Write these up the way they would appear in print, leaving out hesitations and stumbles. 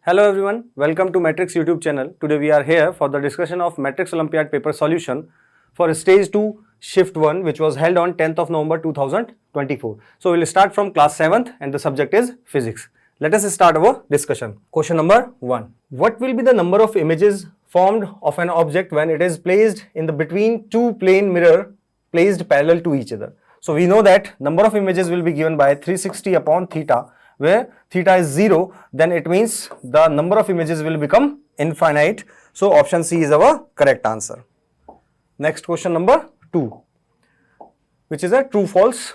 Hello everyone, welcome to Matrix YouTube channel. Today we are here for the discussion of Matrix Olympiad paper solution for stage 2 shift 1 which was held on 10th of November 2024. So we'll start from class 7th and the subject is physics. Let us start our discussion. Question number 1. What will be the number of images formed of an object when it is placed in the between two plane mirror placed parallel to each other? So we know that number of images will be given by 360 upon theta, where theta is 0, then it means the number of images will become infinite. So option C is our correct answer. Next question number 2, which is a true false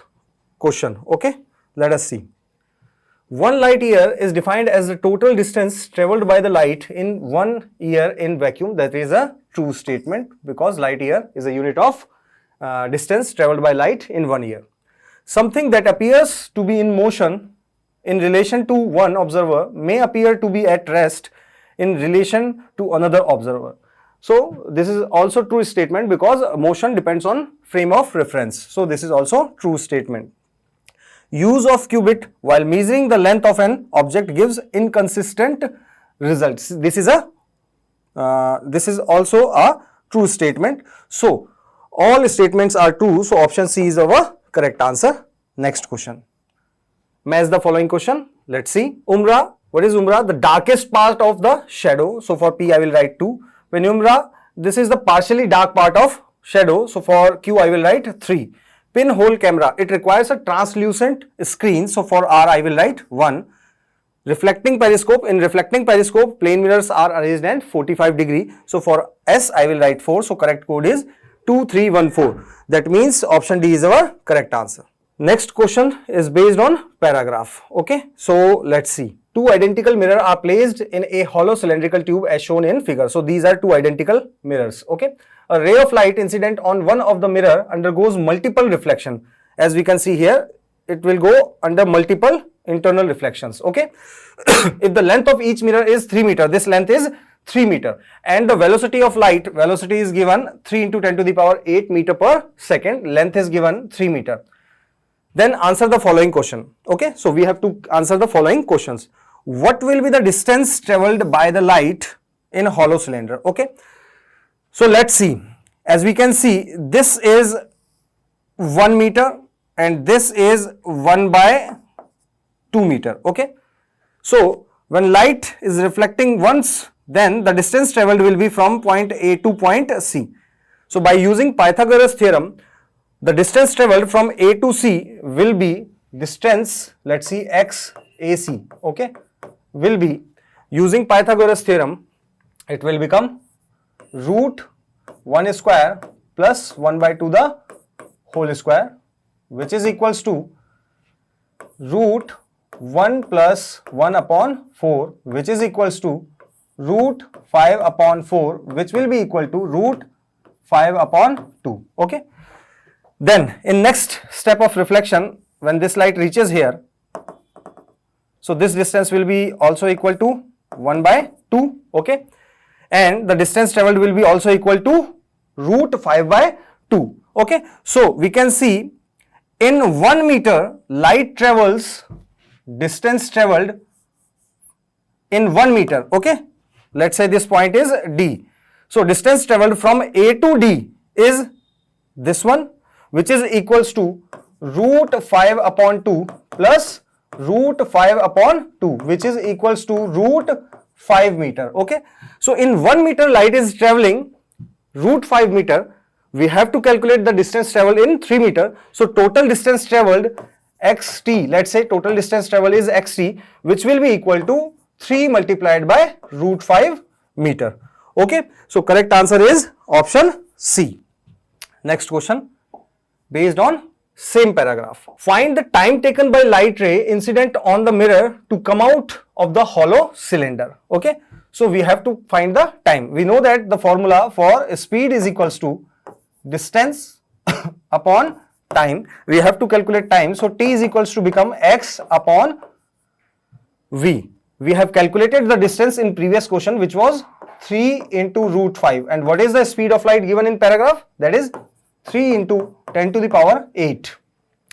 question. Okay, let us see. 1 light year is defined as the total distance traveled by the light in 1 year in vacuum. That is a true statement because light year is a unit of distance traveled by light in 1 year. Something that appears to be in motion in relation to one observer may appear to be at rest in relation to another observer. So this is also true statement because motion depends on frame of reference. So this is also true statement. Use of cubit while measuring the length of an object gives inconsistent results. This is also a true statement. So all statements are true. So option C is our correct answer. Next question. Match the following question. Let's see. Umbra. What is umbra? The darkest part of the shadow. So for P I will write 2. Penumbra. This is the partially dark part of shadow. So for Q I will write 3. Pinhole camera. It requires a translucent screen. So for R I will write 1. Reflecting periscope. In reflecting periscope, plane mirrors are arranged at 45 degree. So for S I will write 4. So correct code is 2314. That means option D is our correct answer. Next question is based on paragraph. Okay, so let's see. Two identical mirrors are placed in a hollow cylindrical tube as shown in figure. So these are two identical mirrors. Okay, a ray of light incident on one of the mirror undergoes multiple reflection. As we can see here, it will go under multiple internal reflections. Okay, if the length of each mirror is 3 meter, this length is 3 meter, and the velocity of light, velocity is given 3 into 10 to the power 8 meter per second, length is given 3 meter. Then answer the following question. Okay, so we have to answer the following questions. What will be the distance traveled by the light in a hollow cylinder? Okay, so let's see. As we can see, this is 1 meter and this is 1 by 2 meter. Okay, so when light is reflecting once, then the distance traveled will be from point A to point C. So by using Pythagoras theorem, the distance traveled from A to C will be distance, let's see, XAC, okay, will be using Pythagoras theorem, it will become root 1 square plus 1 by 2 the whole square, which is equals to root 1 plus 1 upon 4, which is equals to root 5 upon 4, which will be equal to root 5 upon 2, okay. Then in next step of reflection, when this light reaches here, so this distance will be also equal to 1 by 2, okay, and the distance traveled will be also equal to root 5 by 2, okay. So we can see in 1 meter light travels, distance traveled in 1 meter, okay. Let's say this point is D. So distance traveled from A to D is this one, which is equals to root 5 upon 2 plus root 5 upon 2, which is equals to root 5 meter. Okay. So in 1 meter light is traveling root 5 meter. We have to calculate the distance traveled in 3 meter. So total distance traveled xt, let's say total distance travel is xt, which will be equal to 3 multiplied by root 5 meter. Okay. So correct answer is option C. Next question based on same paragraph. Find the time taken by light ray incident on the mirror to come out of the hollow cylinder. Okay. So we have to find the time. We know that the formula for speed is equals to distance upon time. We have to calculate time. So t is equals to become x upon v. We have calculated the distance in previous question, which was 3 into root 5. And what is the speed of light given in paragraph? That is 3 into 10 to the power 8.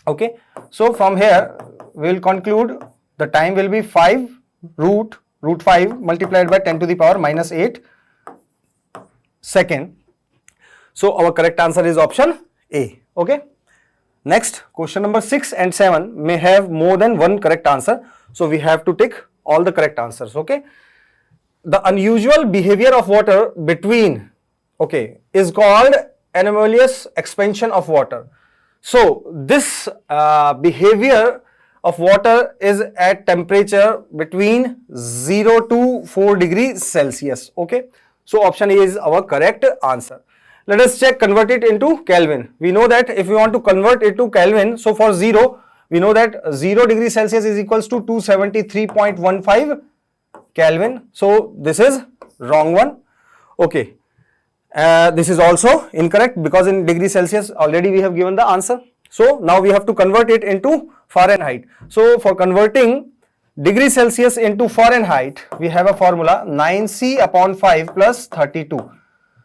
Okay. So from here we will conclude the time will be 5 root root 5 multiplied by 10 to the power minus 8 second. So our correct answer is option A. Okay. Next, question number 6 and 7 may have more than one correct answer. So we have to take all the correct answers. Okay. The unusual behavior of water between, okay, is called anomalous expansion of water. So this behavior of water is at temperature between 0 to 4 degrees Celsius. Okay. So option A is our correct answer. Let us check, convert it into Kelvin. We know that if we want to convert it to Kelvin, so for 0, we know that 0 degrees Celsius is equals to 273.15 Kelvin. So this is wrong one. Okay. This is also incorrect because in degree Celsius already we have given the answer. So now we have to convert it into Fahrenheit. So for converting degree Celsius into Fahrenheit, we have a formula 9C upon 5 plus 32.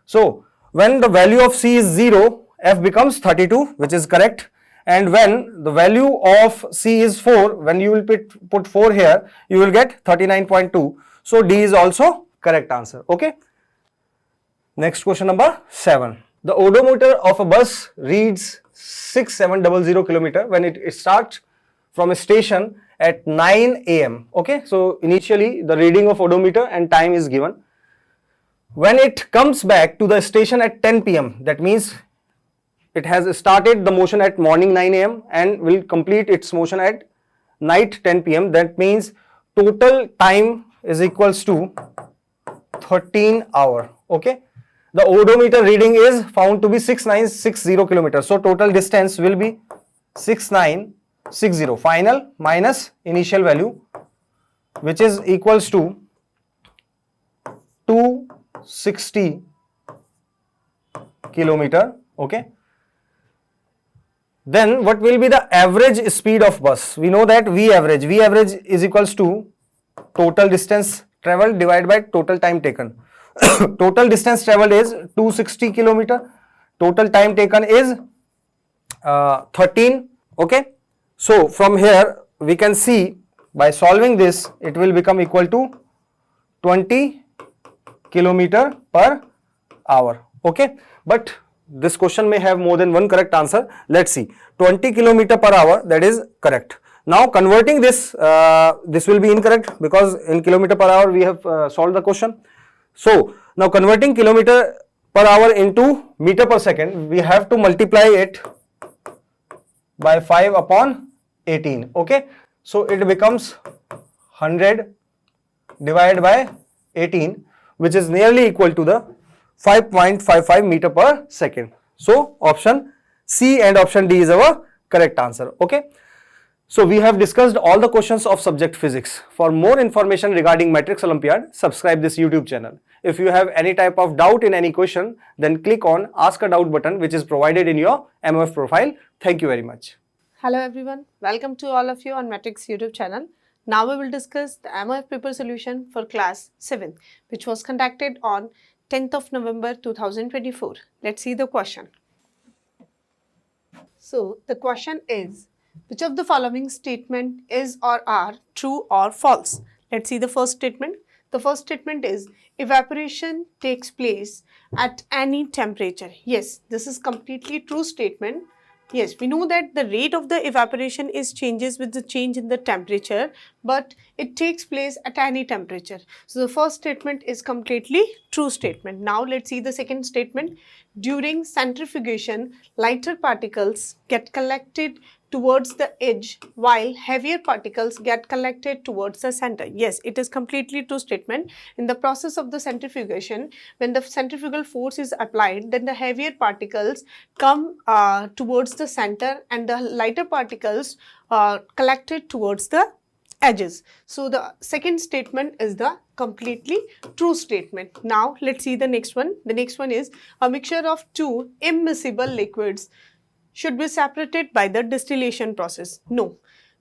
So when the value of C is 0, F becomes 32, which is correct. And when the value of C is 4, when you will put 4 here, you will get 39.2. So D is also correct answer. Okay. Next question number 7. The odometer of a bus reads 6700 kilometer when it starts from a station at 9 a.m. Okay. So initially the reading of odometer and time is given. When it comes back to the station at 10 p.m., that means it has started the motion at morning 9 a.m. and will complete its motion at night 10 p.m. That means total time is equals to 13 hours. Okay. The odometer reading is found to be 6960 kilometers. So total distance will be 6960 final minus initial value, which is equals to 260 kilometer. Okay. Then what will be the average speed of bus? We know that V average is equals to total distance traveled divided by total time taken. Total distance traveled is 260 kilometer. Total time taken is 13. Okay. So from here we can see by solving this, it will become equal to 20 kilometer per hour. Okay. But this question may have more than one correct answer. Let's see. 20 kilometer per hour, that is correct. Now converting this, this will be incorrect because in kilometer per hour we have solved the question. So now converting kilometer per hour into meter per second, we have to multiply it by 5 upon 18. Okay. So it becomes 100 divided by 18, which is nearly equal to the 5.55 meter per second. So option C and option D is our correct answer. Okay. So we have discussed all the questions of subject physics. For more information regarding Matrix Olympiad, subscribe this YouTube channel. If you have any type of doubt in any question, then click on Ask a Doubt button, which is provided in your MOF profile. Thank you very much. Hello everyone, welcome to all of you on Matrix YouTube channel. Now we will discuss the MOF paper solution for class 7, which was conducted on 10th of November 2024. Let's see the question. So the question is, which of the following statement is or are true or false? Let's see the first statement. The first statement is evaporation takes place at any temperature. Yes, this is completely true statement. Yes, we know that the rate of the evaporation is changes with the change in the temperature, but it takes place at any temperature. So the first statement is completely true statement. Now let's see the second statement. During centrifugation, lighter particles get collected towards the edge while heavier particles get collected towards the center. Yes, it is completely true statement. In the process of the centrifugation, when the centrifugal force is applied, then the heavier particles come towards the center and the lighter particles collected towards the edges. So the second statement is the completely true statement. Now let's see the next one. The next one is a mixture of two immiscible liquids should be separated by the distillation process. No,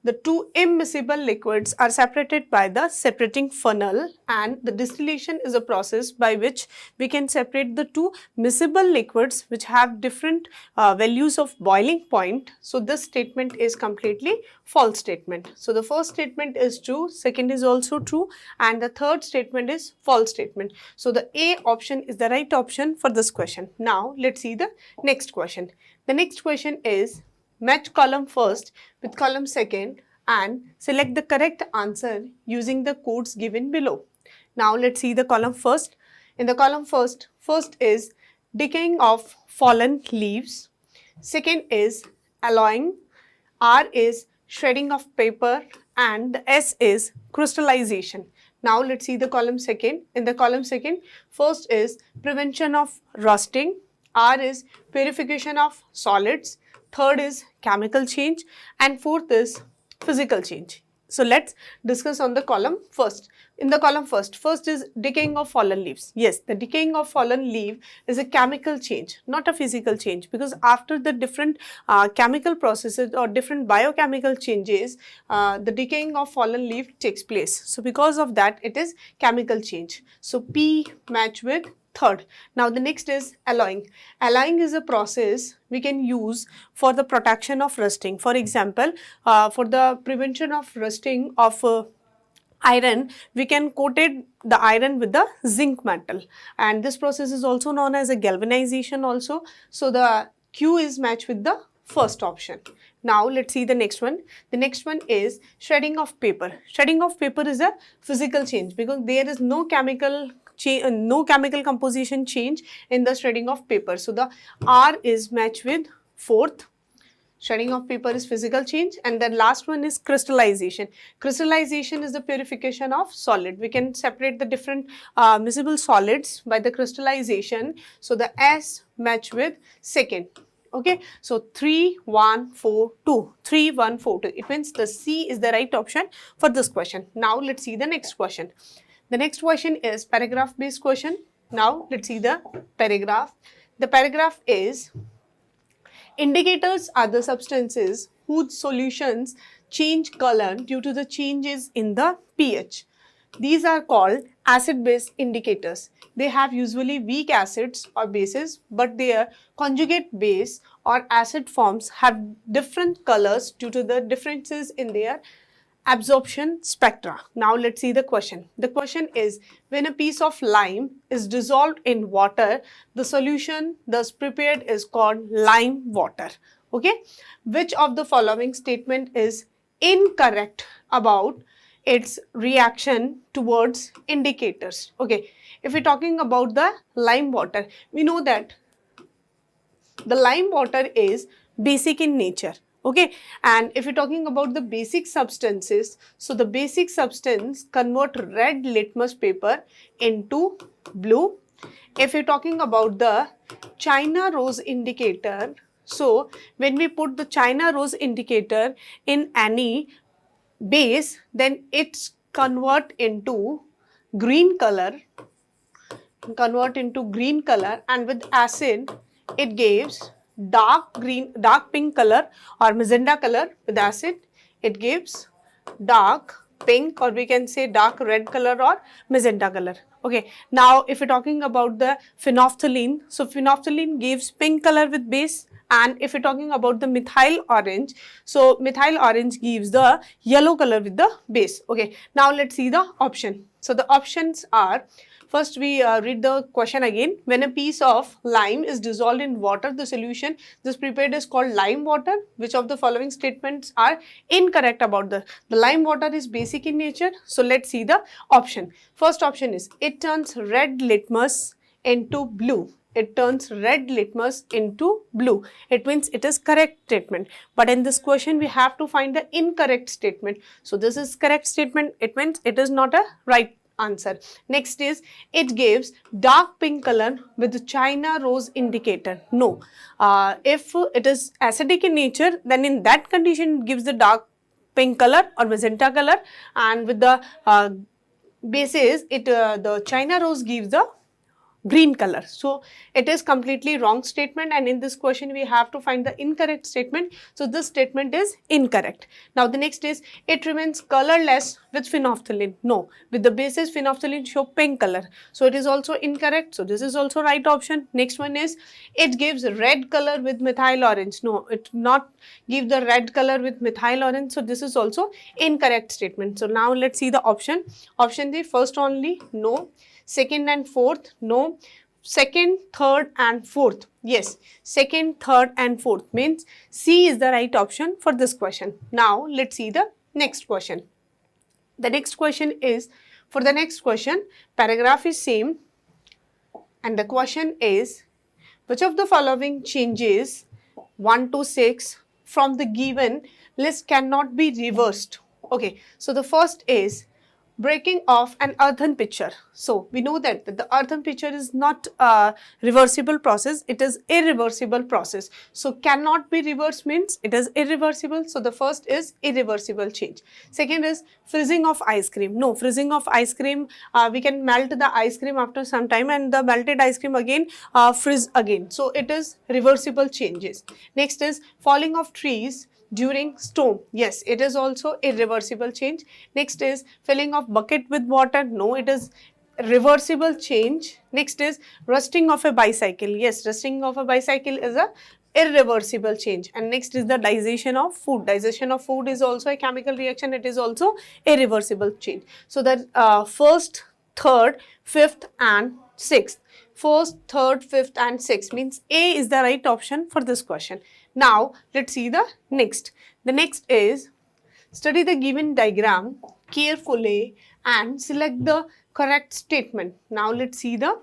the two immiscible liquids are separated by the separating funnel, and the distillation is a process by which we can separate the two miscible liquids which have different values of boiling point. So this statement is completely false statement. So the first statement is true, second is also true, and the third statement is false statement. So the A option is the right option for this question. Now let's see the next question. The next question is, match column first with column second and select the correct answer using the codes given below. Now let's see the column first. In the column first is decaying of fallen leaves, second is alloying, R is shredding of paper, and the S is crystallization. Now let's see the column second. In the column second, first is prevention of rusting, R is purification of solids, third is chemical change, and fourth is physical change. So let's discuss on the column first. In the column first is decaying of fallen leaves. Yes, the decaying of fallen leaf is a chemical change, not a physical change, because after the different chemical processes or different biochemical changes, the decaying of fallen leaf takes place. So because of that, it is chemical change. So P match with third. Now the next is alloying. Alloying is a process we can use for the protection of rusting. For example, for the prevention of rusting of iron, we can coat the iron with the zinc metal, and this process is also known as a galvanization also. So the Q is matched with the first option. Now let's see the next one. The next one is shredding of paper. Shredding of paper is a physical change because there is no chemical composition change in the shredding of paper. So the R is matched with fourth. Shredding of paper is physical change, and then last one is crystallization. Crystallization is the purification of solid. We can separate the different miscible solids by the crystallization. So the S match with second. Okay, so 3, 1, 4, 2. 3, 1, 4, 2. It means the C is the right option for this question. Now let's see the next question. The next question is paragraph based question. Now let's see the paragraph. The paragraph is, indicators are the substances whose solutions change color due to the changes in the pH. These are called acid-base indicators. They have usually weak acids or bases, but their conjugate base or acid forms have different colors due to the differences in their absorption spectra. Now let's see the question. The question is, when a piece of lime is dissolved in water, the solution thus prepared is called lime water. Okay, which of the following statement is incorrect about its reaction towards indicators? Okay, if we're talking about the lime water, we know that the lime water is basic in nature. Okay, and if you're talking about the basic substances, so the basic substance convert red litmus paper into blue. If you're talking about the China rose indicator, so when we put the China rose indicator in any base, then it's convert into green color, and with acid it gives dark pink color or magenta color. With acid it gives dark pink, or we can say dark red color or magenta color. Okay, now if we're talking about the phenolphthalein, so phenolphthalein gives pink color with base, and if we're talking about the methyl orange, so methyl orange gives the yellow color with the base. Okay, now let's see the option. So the options are, first we read the question again. When a piece of lime is dissolved in water, the solution this prepared is called lime water. Which of the following statements are incorrect about the lime water is basic in nature? So let's see the option. First option is, it turns red litmus into blue. It turns red litmus into blue. It means it is correct statement. But in this question, we have to find the incorrect statement. So this is correct statement. It means it is not a right answer. Next is, it gives dark pink color with the China rose indicator. No. If it is acidic in nature, then in that condition it gives the dark pink color or magenta color, and with the bases, the China rose gives the green color. So it is completely wrong statement, and in this question we have to find the incorrect statement. So this statement is incorrect. Now the next is, it remains colorless with phenolphthalein. No, with the basis phenolphthalein show pink color. So it is also incorrect. So this is also right option. Next one is, it gives red color with methyl orange. No, it not give the red color with methyl orange. So this is also incorrect statement. So now let's see the option. Option D, first only, no. Second and fourth, no. Second, third and fourth, yes. Second, third and fourth means C is the right option for this question. Now let's see the next question. The next question is, for the next question, paragraph is same, and the question is, which of the following changes 1 to 6 from the given list cannot be reversed? Okay, so the first is breaking off an earthen pitcher. So we know that the earthen pitcher is not a reversible process, it is irreversible process. So cannot be reversed means it is irreversible. So the first is irreversible change. Second is freezing of ice cream. No, freezing of ice cream, we can melt the ice cream after some time, and the melted ice cream again freeze again. So it is reversible changes. Next is falling of trees during storm. Yes, it is also irreversible change. Next is filling of bucket with water. No, it is reversible change. Next is rusting of a bicycle. Yes, rusting of a bicycle is a irreversible change. And next is the digestion of food. Digestion of food is also a chemical reaction. It is also irreversible change. So that first, third, fifth and sixth. First, third, fifth and sixth means A is the right option for this question. Now let's see the next. The next is, study the given diagram carefully and select the correct statement. Now let's see the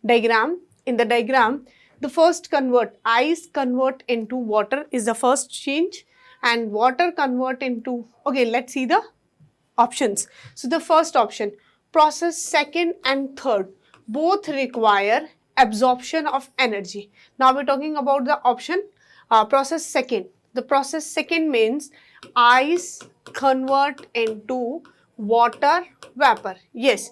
diagram. In the diagram, the first convert, ice convert into water is the first change, and water convert into, okay, let's see the options. So the first option, process second and third, both require absorption of energy. Now we're talking about the option process second. The process second means ice convert into water vapor. Yes,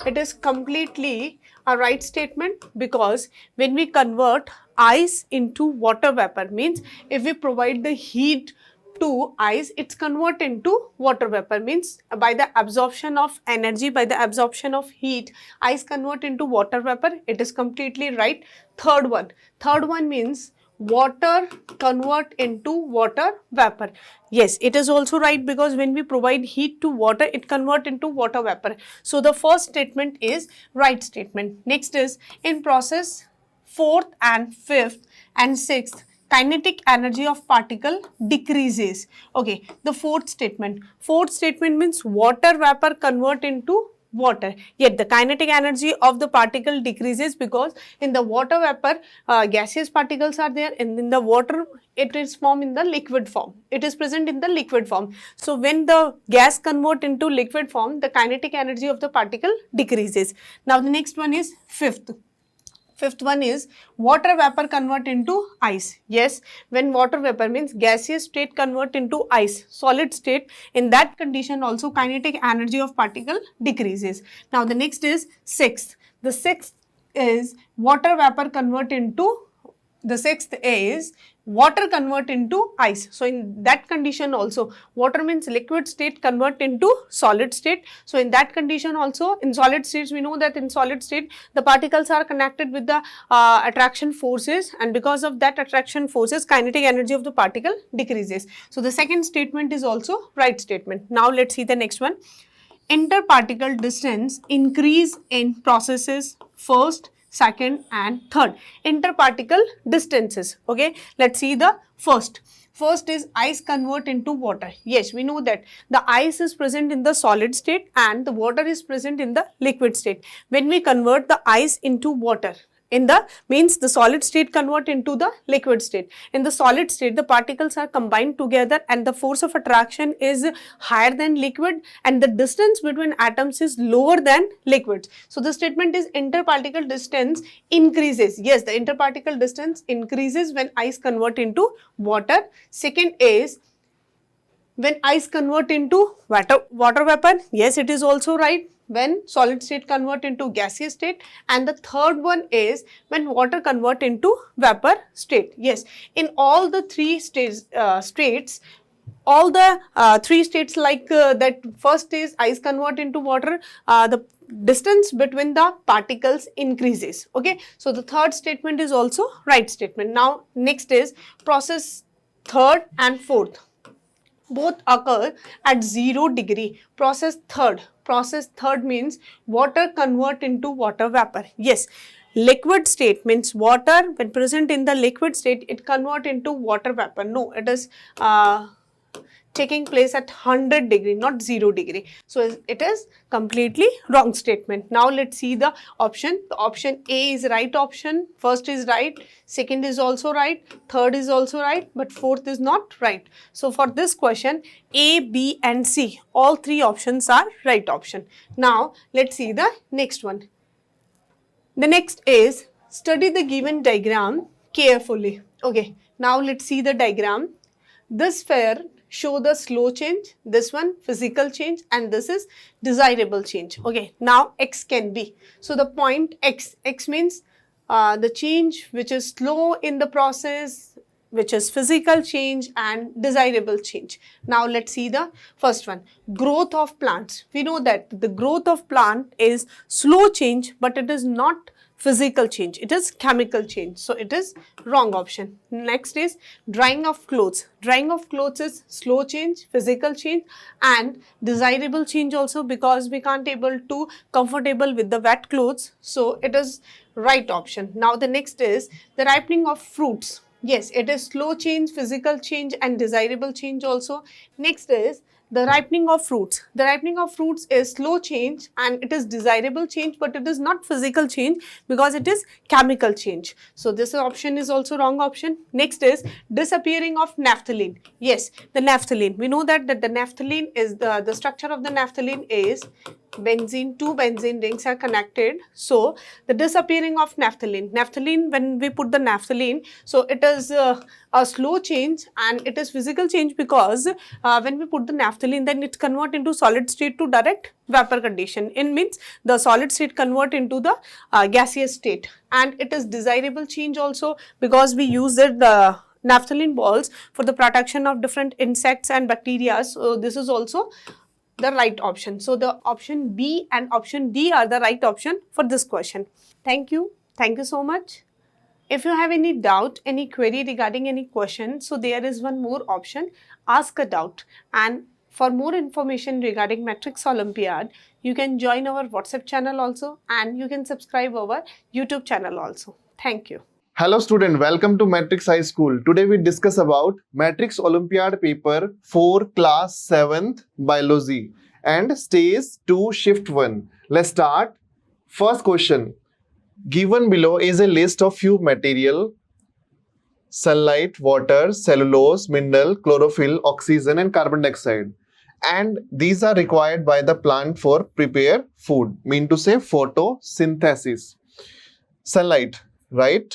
it is completely a right statement, because when we convert ice into water vapor means if we provide the heat to ice, it's convert into water vapor means by the absorption of energy, by the absorption of heat, ice convert into water vapor. It is completely right. Third one means water convert into water vapor. Yes, it is also right, because when we provide heat to water, it convert into water vapor. So the first statement is right statement. Next is, in process fourth and fifth and sixth, kinetic energy of particle decreases. Okay, the fourth statement means water vapor convert into water, yet the kinetic energy of the particle decreases, because in the water vapor gaseous particles are there, and in the water it is formed in the liquid form. It is present in the liquid form. So when the gas convert into liquid form, the kinetic energy of the particle decreases. Now the next one is fifth. Fifth one is water vapor convert into ice. Yes, when water vapor means gaseous state convert into ice, solid state, in that condition also kinetic energy of particle decreases. Now the next is sixth. The sixth is water vapor convert into, the sixth is water convert into ice. So in that condition also, water means liquid state convert into solid state. So in that condition also, in solid states, we know that in solid state the particles are connected with the attraction forces, and because of that attraction forces, kinetic energy of the particle decreases. So the second statement is also right statement. Now let's see the next one. Interparticle distance increase in processes first, second and third. Interparticle distances. Okay, let's see the first. First is ice convert into water. Yes, we know that the ice is present in the solid state and the water is present in the liquid state. When we convert the ice into water, in the means the solid state convert into the liquid state. In the solid state, the particles are combined together and the force of attraction is higher than liquid, and the distance between atoms is lower than liquids. So the statement is interparticle distance increases. Yes, the interparticle distance increases when ice convert into water. Second is When ice convert into water vapor, yes, it is also right. When solid state convert into gaseous state, and the third one is when water convert into vapor state. Yes, in all the three states, all the three states, like that first is ice convert into water, the distance between the particles increases. Okay, so the third statement is also right statement. Now next is process third and fourth, both occur at 0 degree. Process third means water convert into water vapor. Yes, liquid state means water when present in the liquid state, it convert into water vapor. No, it is taking place at 100 degree, not 0 degree. So it is completely wrong statement. Now let's see the option. The option A is right option. First is right, second is also right, third is also right, but fourth is not right. So for this question, A, B and C, all three options are right option. Now let's see the next one. The next is study the given diagram carefully. Okay, now let's see the diagram. This sphere show the slow change, this one physical change, and this is desirable change. Okay, now X can be. So the point X means the change which is slow in the process, which is physical change and desirable change. Now let's see the first one, growth of plants. We know that the growth of plant is slow change, but it is not physical change, it is chemical change. So it is wrong option. Next is drying of clothes. Drying of clothes is slow change, physical change and desirable change also, because we can't able to comfortable with the wet clothes. So it is right option. Now the next is the ripening of fruits. Yes, it is slow change, physical change and desirable change also. Next is the ripening of fruits. The ripening of fruits is slow change and it is desirable change, but it is not physical change because it is chemical change. So this option is also wrong option. Next is disappearing of naphthalene. Yes, the naphthalene. We know that the naphthalene is the structure of the naphthalene is benzene, two benzene rings are connected. So the disappearing of naphthalene, when we put the naphthalene, so it is a slow change and it is physical change, because when we put the naphthalene, then it convert into solid state to direct vapor condition. It means the solid state convert into the gaseous state, and it is desirable change also, because we use the naphthalene balls for the protection of different insects and bacteria. So this is also the right option. So the option B and option D are the right option for this question. Thank you. Thank you so much. If you have any doubt, any query regarding any question, so there is one more option, ask a doubt. And for more information regarding Matrix Olympiad, you can join our WhatsApp channel also, and you can subscribe our YouTube channel also. Thank you. Hello student, welcome to Matrix High School. Today we discuss about Matrix Olympiad paper 4 class 7th biology and stage 2 shift 1. Let's start. First question. Given below is a list of few material: sunlight, water, cellulose, mineral, chlorophyll, oxygen and carbon dioxide. And these are required by the plant for prepare food, mean to say photosynthesis. Sunlight, right?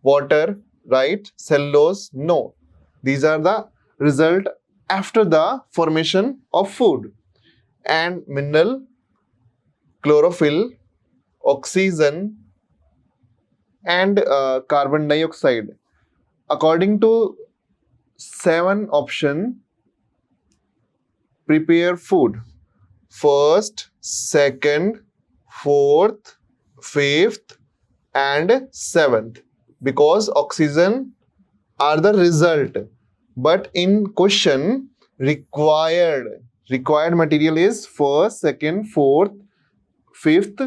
Water, right? Cellulose, no. These are the result after the formation of food. And mineral, chlorophyll, oxygen and carbon dioxide. According to 7 option, prepare food. First, second, fourth, fifth and 7th. Because oxygen are the result, but in question required material is first, second, fourth, fifth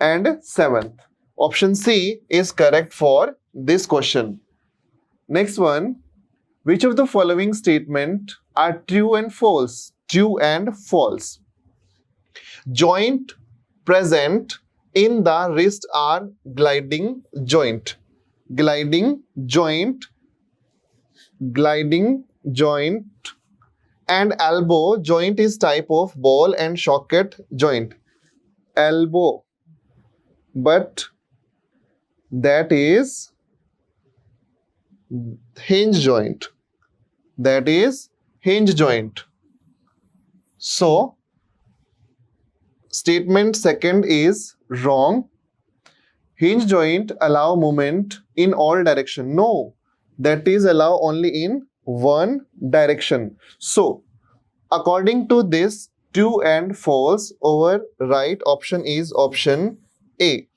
and 7th. Option C is correct for this question. Next one, which of the following statement are true and false? True and false. Joint present in the wrist are gliding joint. Gliding joint and elbow joint is type of ball and socket joint. Elbow, but that is hinge joint. That is hinge joint. So, statement second is wrong. Hinge joint allow movement in all direction. No, that is allow only in one direction. So, according to this, true and false, our right option is option A.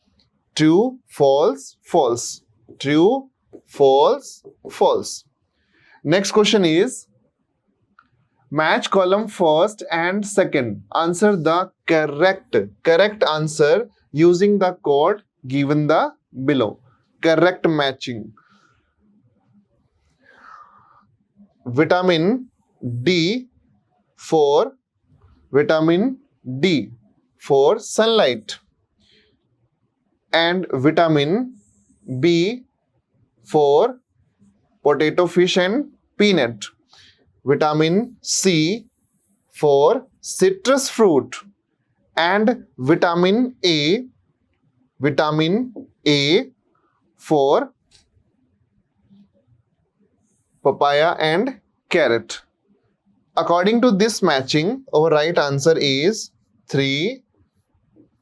True, false, false. True, false, false. Next question is, match column first and second. Answer the correct answer using the code given the below. Correct matching. Vitamin D for sunlight, and vitamin B for potato, fish and peanut. Vitamin C for citrus fruit, and vitamin A for papaya and carrot. According to this matching, our right answer is 3,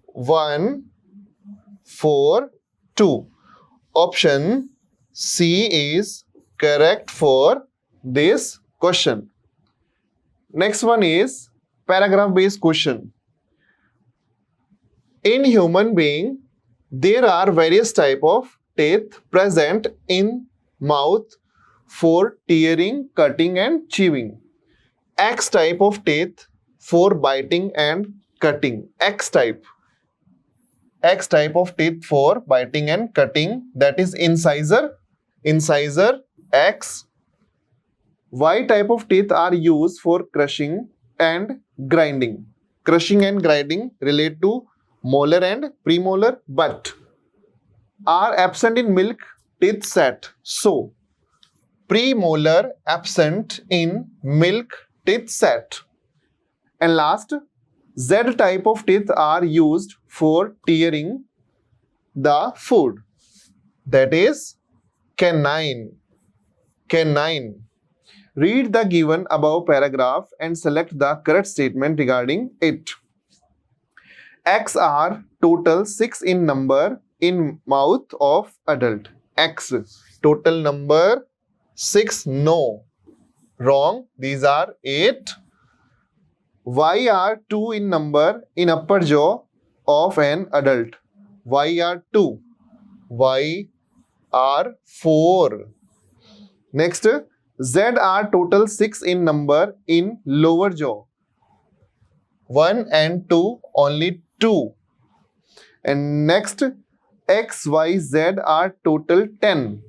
1, 4, 2. Option C is correct for this question. Next one is paragraph based question. In human being, there are various type of teeth present in mouth for tearing, cutting and chewing. X type of teeth for biting and cutting. X type of teeth for biting and cutting, that is incisor X. Y type of teeth are used for crushing and grinding. Crushing and grinding relate to molar and premolar, but are absent in milk teeth set. So, premolar absent in milk teeth set. And last, Z type of teeth are used for tearing the food, that is canine. Read the given above paragraph and select the correct statement regarding it. X are total 6 in number in mouth of adult. X total number 6, no, wrong, these are 8. Y are 2 in number in upper jaw of an adult. Y are 2. Y are 4. Next, Z are total 6 in number in lower jaw. 1 and 2, only 2. And next, X, Y, Z are total 10.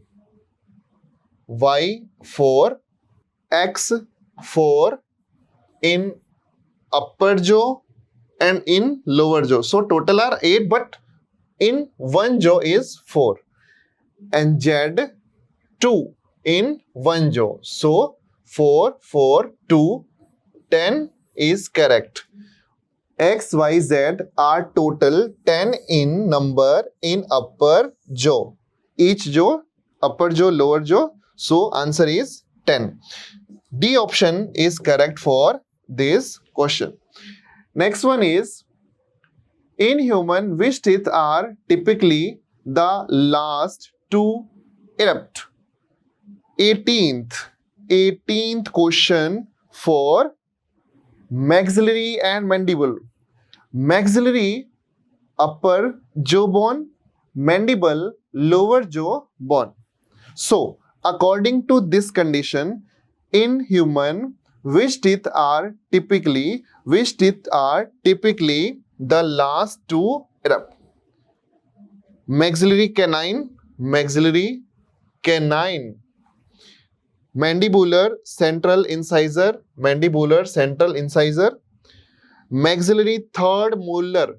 Y 4, X 4 in upper jaw and in lower jaw. So total are 8, but in one jaw is 4. And Z 2 in one jaw. So 4, 4, 2, 10 is correct. X, Y, Z are total 10 in number in upper jaw. Each jaw, upper jaw, lower jaw. So answer is 10. D option is correct for this question. Next one is, in human, which teeth are typically the last to erupt? 18th question for maxillary and mandible. Maxillary, upper jaw bone, mandible, lower jaw bone. So, according to this condition, in human, which teeth are typically the last to erupt? Maxillary canine, mandibular central incisor, maxillary third molar,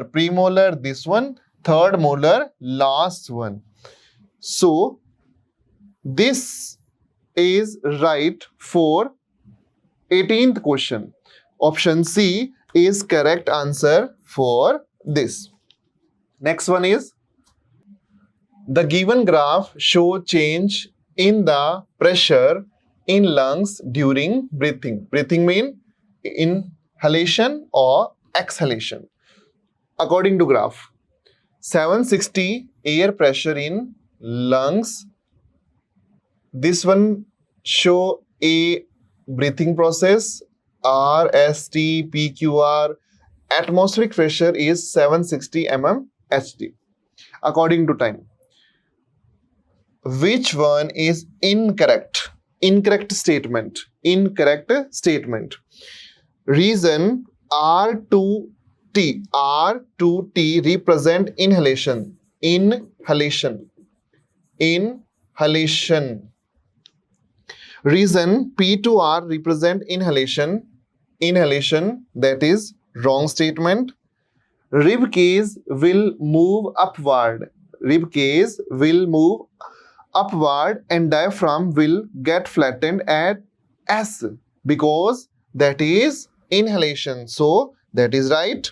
premolar this one, third molar last one. So this is right for 18th question. Option C is correct answer for this. Next one is, the given graph show change in the pressure in lungs during breathing? Breathing means inhalation or exhalation. According to graph, 760 air pressure in lungs. This one show a breathing process. RST PQR. Atmospheric pressure is 760 mmHg. According to time, which one is incorrect? Incorrect statement. Incorrect statement. Reason R2T. R2T represent inhalation. Inhalation. Inhalation. Reason P2R represent inhalation. Inhalation. That is wrong statement. Rib cage will move upward. Rib cage will move upward and diaphragm will get flattened at S because that is inhalation. So that is right.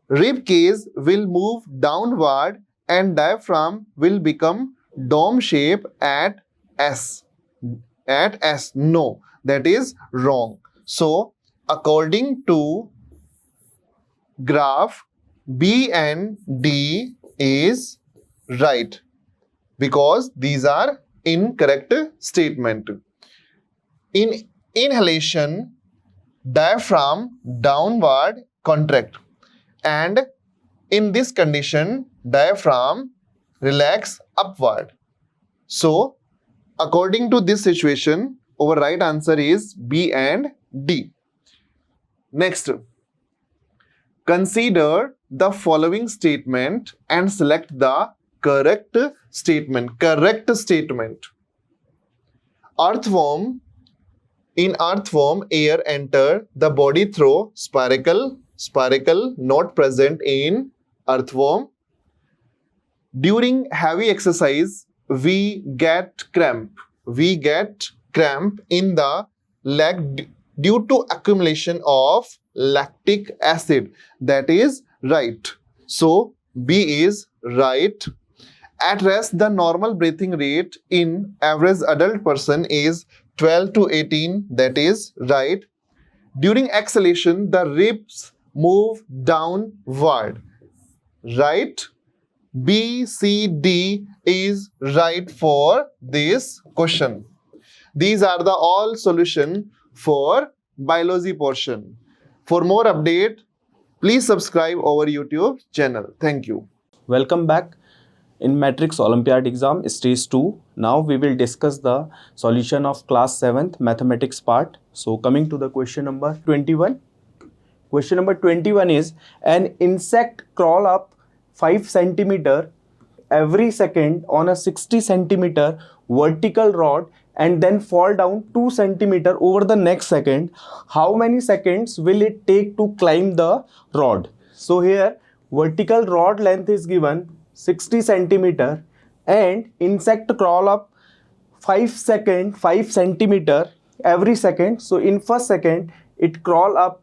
Rib cage will move downward and diaphragm will become dome shape at S. At S. No, that is wrong. So according to graph, B and D is right because these are incorrect statement. In inhalation, diaphragm downward contract, and in this condition diaphragm relax upward. So according to this situation, our right answer is B and D. Next, consider the following statement and select the correct statement. Correct statement. Earthworm. In earthworm, air enter the body through spiracle. Spiracle not present in earthworm. During heavy exercise, we get cramp. We get cramp in the leg due to accumulation of lactic acid. That is right. So B is right. At rest, the normal breathing rate in average adult person is 12 to 18. That is right. During exhalation, the ribs move downward. Right. B, C, D is right for this question. These are the all solution for biology portion. For more update, please subscribe our YouTube channel. Thank you. Welcome back in Matrix Olympiad exam stage 2. Now we will discuss the solution of class 7th mathematics part. So coming to the question number 21. Question number 21 is, an insect crawl up 5 centimeter every second on a 60 centimeter vertical rod and then fall down 2 centimeter over the next second. How many seconds will it take to climb the rod? So here vertical rod length is given 60 centimeter and insect crawl up 5 centimeter every second. So in first second it crawl up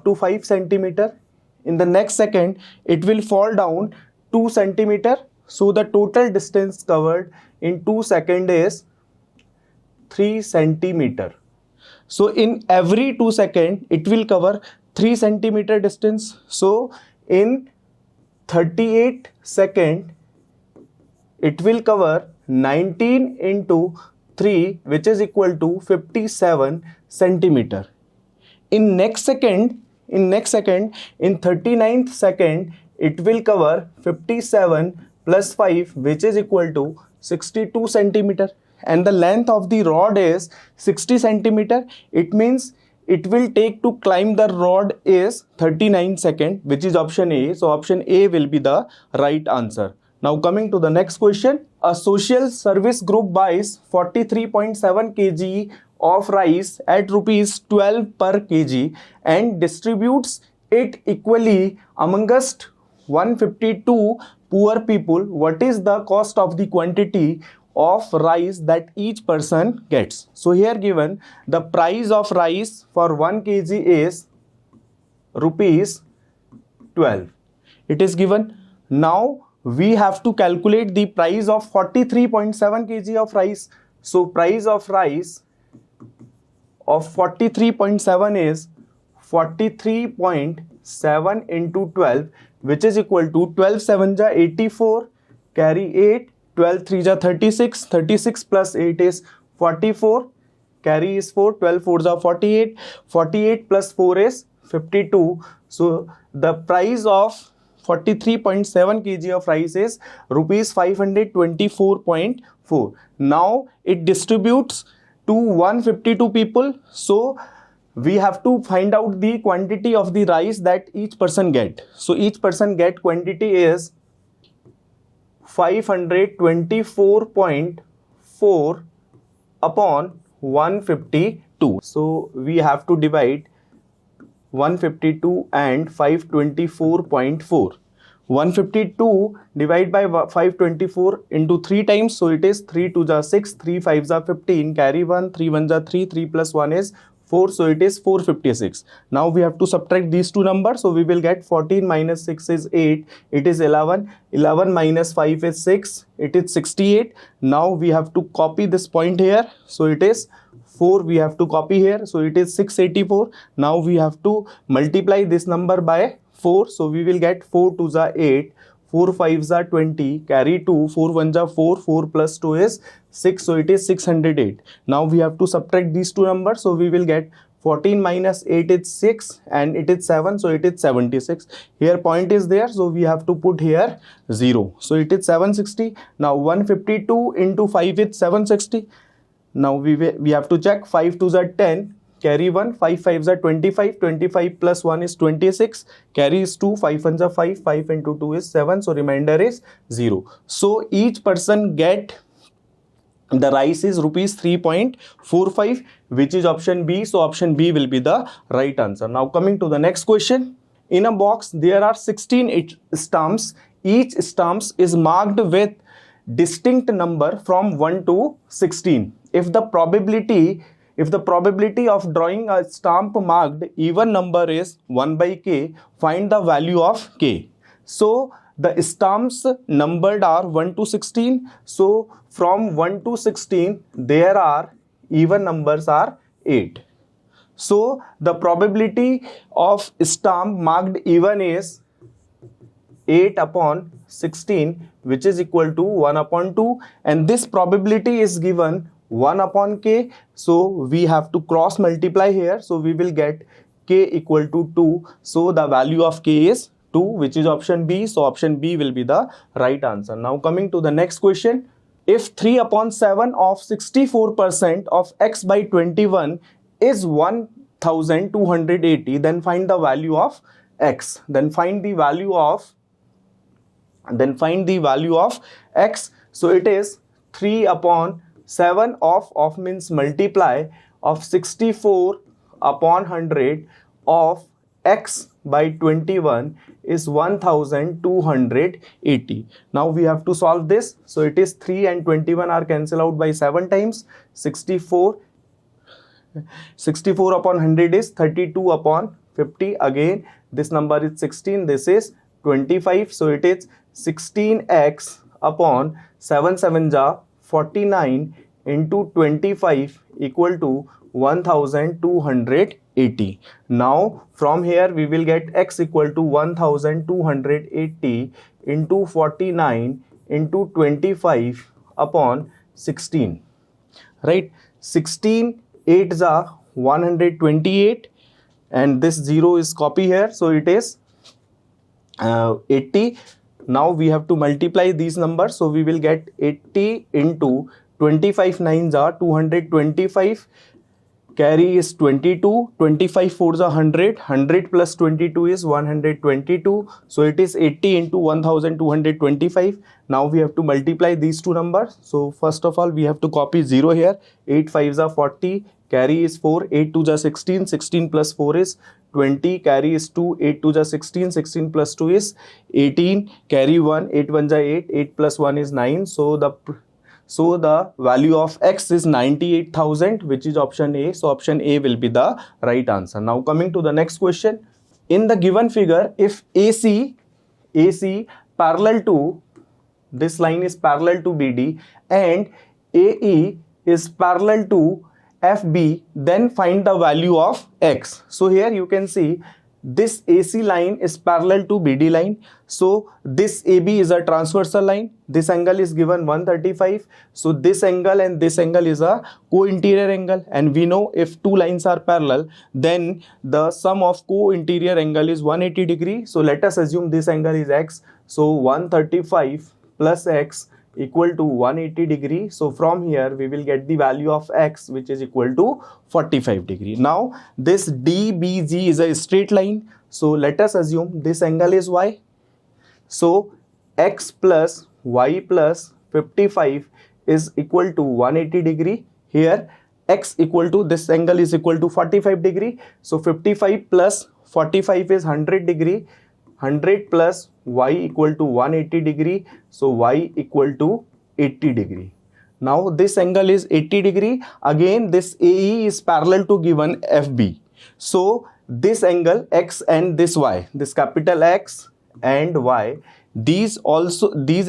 to 5 centimeter. In the next second it will fall down 2 centimeter. So the total distance covered in 2 seconds is 3 centimeter. So in every 2 seconds it will cover 3 centimeter distance. So in 38 seconds it will cover 19 into 3, which is equal to 57 centimeter. In next second, in 39th second, it will cover 57 plus 5, which is equal to 62 centimeter. And the length of the rod is 60 centimeter. It means it will take to climb the rod is 39 seconds, which is option A. So option A will be the right answer. Now coming to the next question. A social service group buys 43.7 kg of rice at rupees 12 per kg and distributes it equally amongst 152 poor people. What is the cost of the quantity of rice that each person gets? So here given the price of rice for 1 kg is rupees 12. It is given. Now we have to calculate the price of 43.7 kg of rice. So price of rice of 43.7 is 43.7 into 12, which is equal to 12 7 ja 84, carry 8, 12 3 ja 36, 36 plus 8 is 44, carry is 4, 12 4 ja 48, 48 plus 4 is 52. So the price of 43.7 kg of rice is rupees 524.4. Now it distributes to 152 people. So we have to find out the quantity of the rice that each person get. So each person get quantity is 524.4 upon 152. So we have to divide 152 and 524.4. 152 divided by 524 into 3 times, so it is 3 2 ja 6, 3 5 ja 15, carry 1, 3 1 ja 3, 3 plus 1 is 4, so it is 456. Now we have to subtract these two numbers, so we will get 14 minus 6 is 8, it is 11, 11 minus 5 is 6, it is 68. Now we have to copy this point here, so it is 4 we have to copy here, so it is 684. Now we have to multiply this number by 4, so we will get 4 2 ja 8, 4 5 ja 20, carry 2, 4 1 ja 4, 4 plus 2 is 6, so it is 608. Now we have to subtract these two numbers, so we will get 14 minus 8 is 6 and it is 7, so it is 76. Here point is there, so we have to put here 0, so it is 760. Now 152 into 5 is 760. Now we have to check 5 2 are 10, carry 1, 5 5 are 25, 25 plus 1 is 26, carry is 2, 5 1 are 5, 5 into 2 is 7, so remainder is 0. So each person get the rice is rupees 3.45, which is option B. So option B will be the right answer. Now coming to the next question. In a box there are 16 stamps. Each stamps is marked with distinct number from 1 to 16. If the probability of drawing a stamp marked even number is 1 by k, find the value of k. So the stamps numbered are 1 to 16. So from 1 to 16 there are even numbers are 8. So the probability of stamp marked even is 8 upon 16, which is equal to 1 upon 2, and this probability is given 1 upon k, so we have to cross multiply here, so we will get k equal to 2, so the value of k is 2, which is option B. So option B will be the right answer. Now coming to the next question. If 3 upon 7 of 64% of x by 21 is 1280, then find the value of x. Then find the value of x. So it is 3 upon 7 of means multiply of 64 upon 100 of x by 21 is 1280. Now we have to solve this. So it is 3 and 21 are cancelled out by 7 times. 64 upon 100 is 32 upon 50. Again this number is 16, this is 25. So it is 16x upon 7 7 ja 49 into 25 equal to 1280. Now from here we will get x equal to 1280 into 49 into 25 upon 16. Right? 16 8 is 128 and this 0 is copy here, so it is 80. Now we have to multiply these numbers, so we will get 80 into 25 9s are 225, carry is 22, 25 4s are 100, 100 plus 22 is 122, so it is 80 into 1225. Now we have to multiply these two numbers, so first of all we have to copy 0 here, 8 5s are 40, carry is 4, 8 2s are 16, 16 plus 4 is 20, carry is 2, 8 2s are 16, 16 plus 2 is 18, carry 1, 8 1s are 8, 8 plus 1 is 9, so the value of x is 98,000, which is option A. So option A will be the right answer. Now coming to the next question. In the given figure, if AC parallel to, this line is parallel to BD and AE is parallel to FB, then find the value of X. So here you can see this AC line is parallel to BD line. So this AB is a transversal line. This angle is given 135. So this angle and this angle is a co-interior angle. And we know if two lines are parallel, then the sum of co-interior angle is 180 degree. So let us assume this angle is X. So 135 plus X equal to 180 degree. So from here we will get the value of X, which is equal to 45 degree. Now this DBG is a straight line. So let us assume this angle is Y. So X plus Y plus 55 is equal to 180 degree. Here X equal to, this angle is equal to 45 degree. So 55 plus 45 is 100 degree. 100 plus Y equal to 180 degree. So Y equal to 80 degree. Now this angle is 80 degree. Again this AE is parallel to given FB. So this angle X and this Y, this capital X and Y, these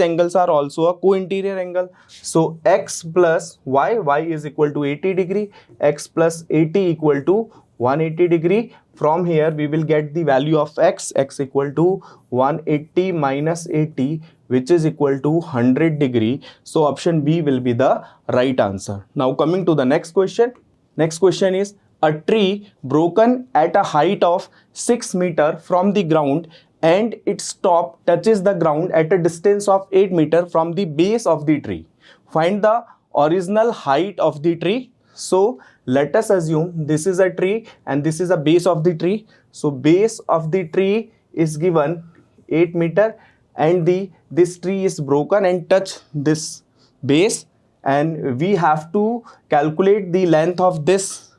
angles are also a co-interior angle. So X plus Y, Y is equal to 80 degree. X plus 80 equal to 180 degree. From here we will get the value of X equal to 180 minus 80, which is equal to 100 degree. So option B will be the right answer. Now coming to the next question. Next question is, a tree broken at a height of 6 meter from the ground and its top touches the ground at a distance of 8 meter from the base of the tree. Find the original height of the tree. So let us assume this is a tree and this is a base of the tree. So base of the tree is given 8 meter and this tree is broken and touch this base, and we have to calculate the length of this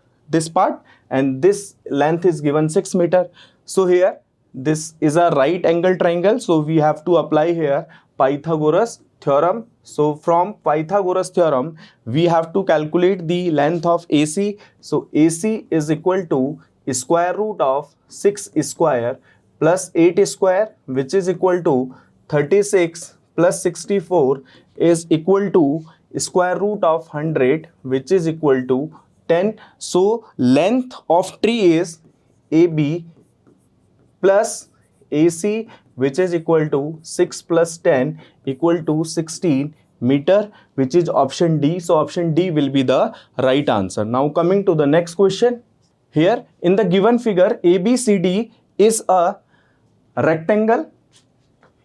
part, and this length is given 6 meter. So here this is a right angle triangle, so we have to apply here Pythagoras theorem. So from Pythagoras theorem we have to calculate the length of AC. So AC is equal to square root of 6 square plus 8 square, which is equal to 36 plus 64 is equal to square root of 100, which is equal to 10. So length of tree is AB plus AC, which is equal to 6 plus 10 equal to 16 meter, which is option D. So option D will be the right answer. Now coming to the next question. Here in the given figure, ABCD is a rectangle.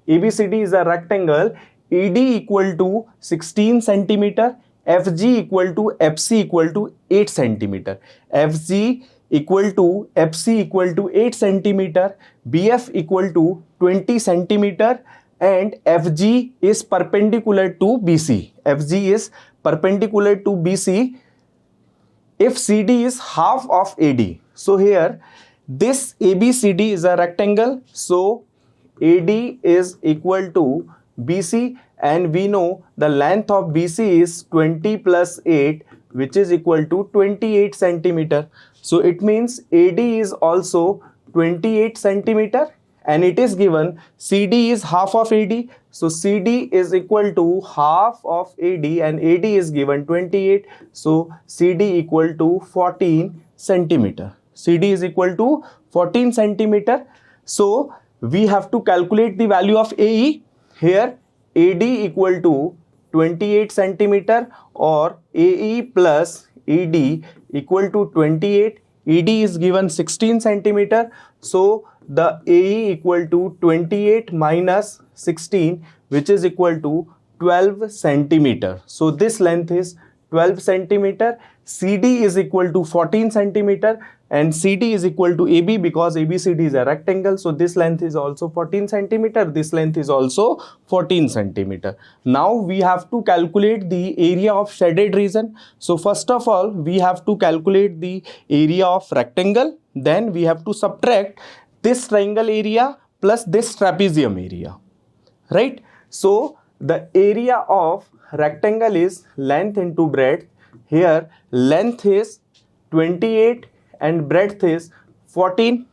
ABCD is a rectangle. ED equal to 16 centimeter. FG equal to FC equal to 8 centimeter. FG equal to FC equal to 8 centimeter. BF equal to 20 centimeter. And FG is perpendicular to BC. FG is perpendicular to BC if CD is half of AD. So here this ABCD is a rectangle. So AD is equal to BC, and we know the length of BC is 20 plus 8, which is equal to 28 centimeter. So it means AD is also 28 centimeter, and it is given CD is half of AD. So CD is equal to half of AD and AD is given 28. So CD equal to 14 centimeter. CD is equal to 14 centimeter. So we have to calculate the value of AE. Here AD equal to 28 centimeter or AE plus ED equal to 28. ED is given 16 centimeter. So the AE equal to 28 minus 16, which is equal to 12 centimeter. So this length is 12 centimeter. CD is equal to 14 centimeter and CD is equal to AB because ABCD is a rectangle. So this length is also 14 centimeter. This length is also 14 centimeter. Now we have to calculate the area of shaded region. So first of all, we have to calculate the area of rectangle. Then we have to subtract this triangle area plus this trapezium area, right? So the area of rectangle is length into breadth. Here length is 28 and breadth is 14.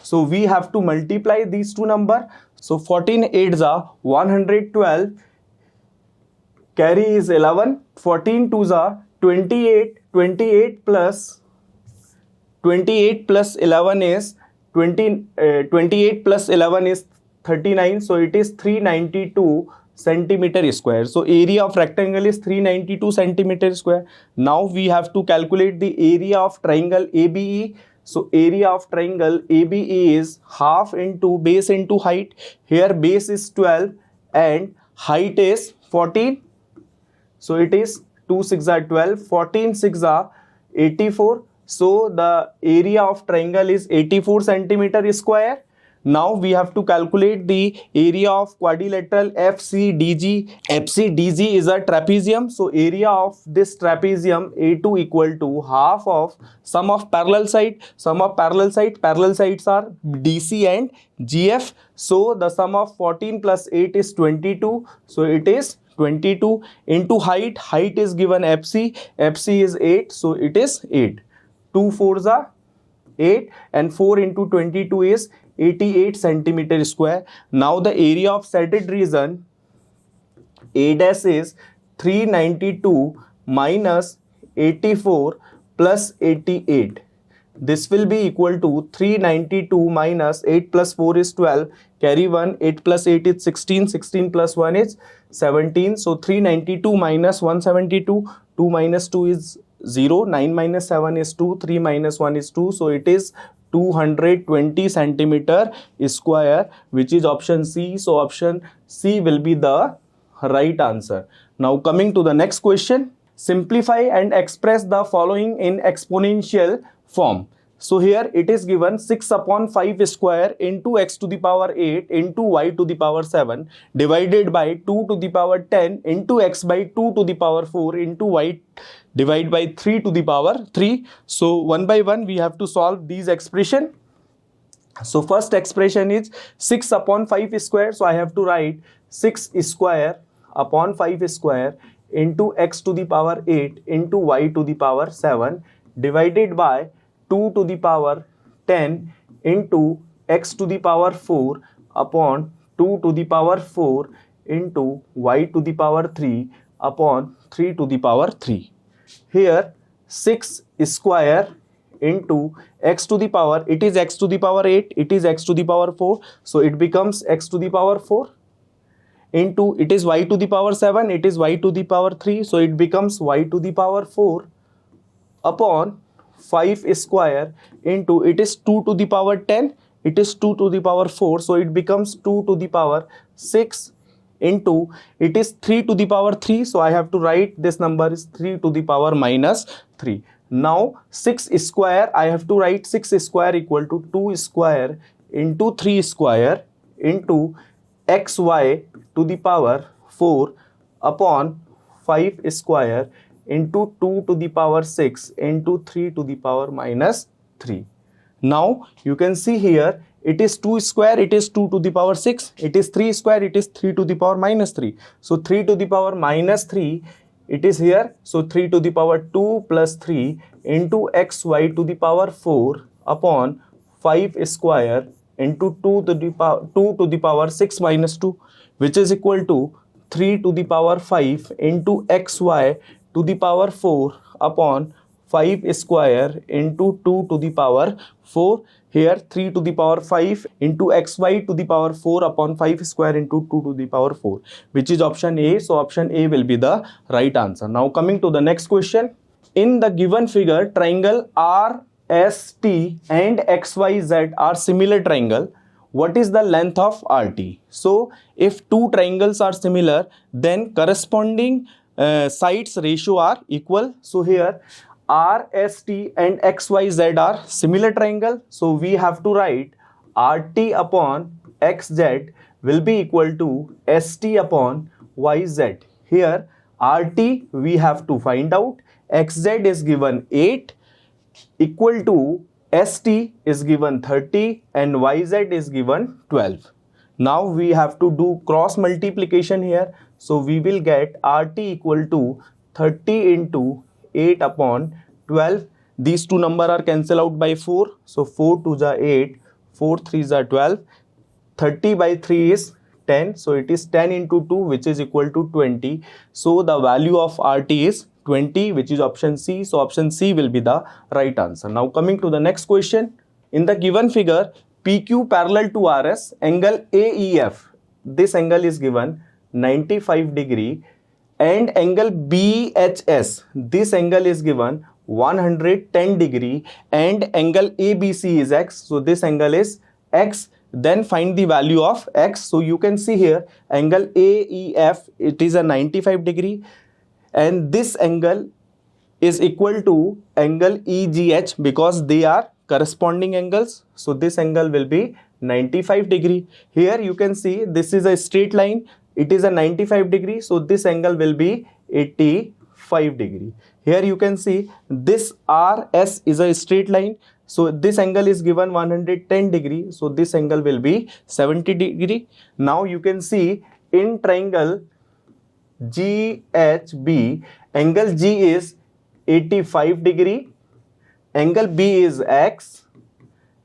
So we have to multiply these two numbers. So 14 8s are 112, carry is 11, 14 2s are 28 plus 11 is 28 plus 11 is 39, so it is 392 centimeter square. So area of rectangle is 392 centimeter square. Now we have to calculate the area of triangle ABE. So area of triangle ABE is half into base into height. Here base is 12 and height is 14. So it is 2 6 are 12, 14 6 are 84. So the area of triangle is 84 centimeter square. Now we have to calculate the area of quadrilateral FCDG. FCDG is a trapezium. So area of this trapezium A2 equal to half of sum of parallel side. Sum of parallel sides are DC and GF. So the sum of 14 plus 8 is 22. So it is 22 into height. Height is given FC. FC is 8. So it is 8. 2 4s are 8 and 4 into 22 is 88 centimeter square. Now the area of setted region A dash is 392 minus 84 plus 88. This will be equal to 392 minus 8 plus 4 is 12. Carry 1. 8 plus 8 is 16. 16 plus 1 is 17. So 392 minus 172. 2 minus 2 is 0. 9 minus 7 is 2. 3 minus 1 is 2. So it is 220 centimeter square, which is option C. So option C will be the right answer. Now coming to the next question. Simplify and express the following in exponential form. So here it is given 6 upon 5 square into x to the power 8 into y to the power 7 divided by 2 to the power 10 into x by 2 to the power 4 into y divided by 3 to the power 3. So one by one we have to solve these expression. So first expression is 6 upon 5 square. So I have to write 6 square upon 5 square into x to the power 8 into y to the power 7 divided by 2 to the power 10 into x to the power 4 upon 2 to the power 4 into y to the power 3 upon 3 to the power 3. Here 6 square into x to the power, it is x to the power 8, it is x to the power 4, so it becomes x to the power 4 into it is y to the power 7, it is y to the power 3, so it becomes y to the power 4 upon 5 square into it is 2 to the power 10, it is 2 to the power 4, so it becomes 2 to the power 6 into it is 3 to the power 3, so I have to write this number is 3 to the power minus 3. Now 6 square, I have to write 6 square equal to 2 square into 3 square into xy to the power 4 upon 5 square into 2 to the power 6 into 3 to the power minus 3. Now you can see here it is 2 square, it is 2 to the power 6, it is 3 square, it is 3 to the power minus 3. So 3 to the power minus 3 it is here, so 3 to the power 2 plus 3 into xy to the power 4 upon 5 square into 2 to the power 6 minus 2, which is equal to 3 to the power 5 into xy to the power 4 upon 5 square into 2 to the power 4. Here 3 to the power 5 into xy to the power 4 upon 5 square into 2 to the power 4, which is option A. So option A will be the right answer. Now coming to the next question. In the given figure, triangle RST and XYZ are similar triangle. What is the length of RT? So if two triangles are similar, then corresponding sides ratio are equal. So here RST and XYZ are similar triangle. So we have to write RT upon XZ will be equal to ST upon YZ. Here RT we have to find out. XZ is given 8 equal to ST is given 30 and YZ is given 12. Now we have to do cross multiplication here. So we will get RT equal to 30 into 8 upon 12. These two numbers are cancelled out by 4. So 4 2s are 8, 4 3s are 12. 30 by 3 is 10. So it is 10 into 2, which is equal to 20. So the value of RT is 20, which is option C. So option C will be the right answer. Now coming to the next question. In the given figure, PQ parallel to RS, angle AEF, this angle is given 95 degree, and angle BHS, this angle is given 110 degree, and angle ABC is X, so this angle is X. Then find the value of X. So you can see here angle AEF, it is a 95 degree, and this angle is equal to angle EGH because they are corresponding angles. So this angle will be 95 degree. Here you can see this is a straight line, it is a 95 degree, so this angle will be 85 degree. Here you can see this RS is a straight line, so this angle is given 110 degree, so this angle will be 70 degree. Now you can see in triangle GHB, angle G is 85 degree, angle B is X,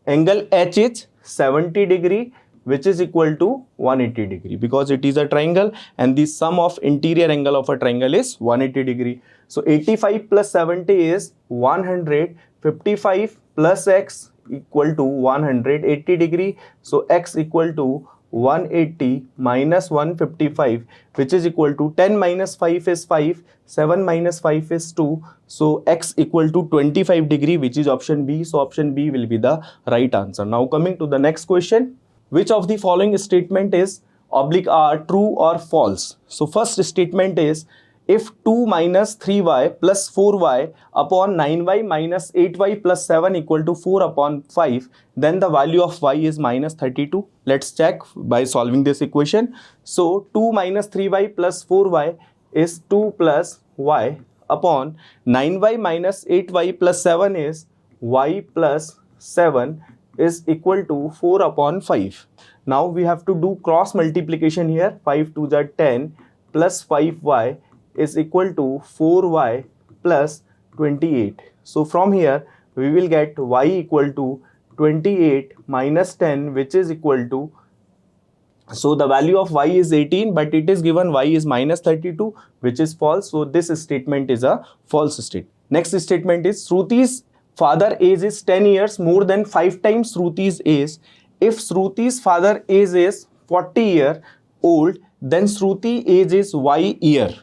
angle H is 70 degree, which is equal to 180 degree because it is a triangle and the sum of interior angle of a triangle is 180 degree. So 85 plus 70 is 100, 55 plus X equal to 180 degree. So X equal to 180 minus 155, which is equal to 10 minus 5 is 5, 7 minus 5 is 2. So X equal to 25 degree, which is option B. So option B will be the right answer. Now coming to the next question. Which of the following statement is oblique R true or false? So first statement is, if 2 minus 3y plus 4y upon 9y minus 8y plus 7 equal to 4 upon 5, then the value of y is minus 32. Let's check by solving this equation. So 2 minus 3y plus 4y is 2 plus y upon 9y minus 8y plus 7 is y plus 7 is equal to 4 upon 5. Now we have to do cross multiplication here. 5 to the 10 plus 5y is equal to 4y plus 28. So from here we will get y equal to 28 minus 10, which is equal to, so the value of y is 18, but it is given y is minus 32, which is false. So this statement is a false statement. Next statement is, Shruti's father age is 10 years more than 5 times Shruti's age. If Shruti's father age is 40 year old, then Shruti age is y year.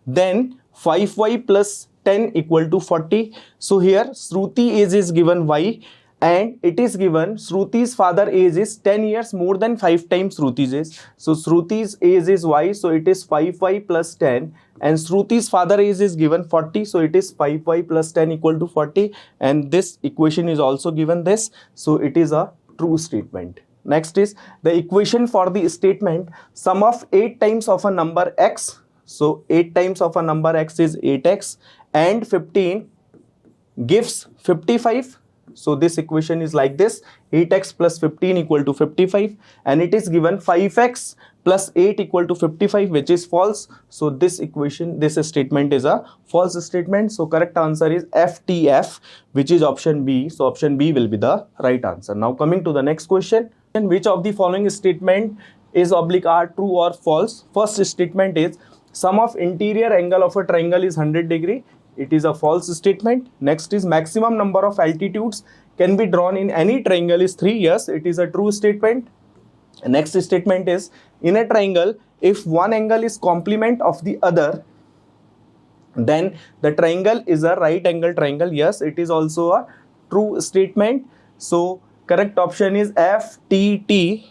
Then 5y plus 10 equal to 40. So here Shruti age is given y, and it is given Shruti's father age is 10 years more than 5 times Shruti's age. So Shruti's age is y, so it is 5y plus 10, and Shruti's father age is given 40, so it is 5y plus 10 equal to 40, and this equation is also given this, so it is a true statement. Next is the equation for the statement sum of 8 times of a number x. So 8 times of a number x is 8x, and 15 gives 55. So this equation is like this, 8x plus 15 equal to 55, and it is given 5x plus 8 equal to 55, which is false. So this equation, this statement is a false statement. So correct answer is FTF, which is option B. So option B will be the right answer. Now coming to the next question. Which of the following statement is oblique R true or false? First statement is, sum of interior angle of a triangle is 100 degree. It is a false statement. Next is, maximum number of altitudes can be drawn in any triangle is 3. Yes, it is a true statement. Next statement is, in a triangle, if one angle is complement of the other, then the triangle is a right angle triangle. Yes, it is also a true statement. So correct option is FTT,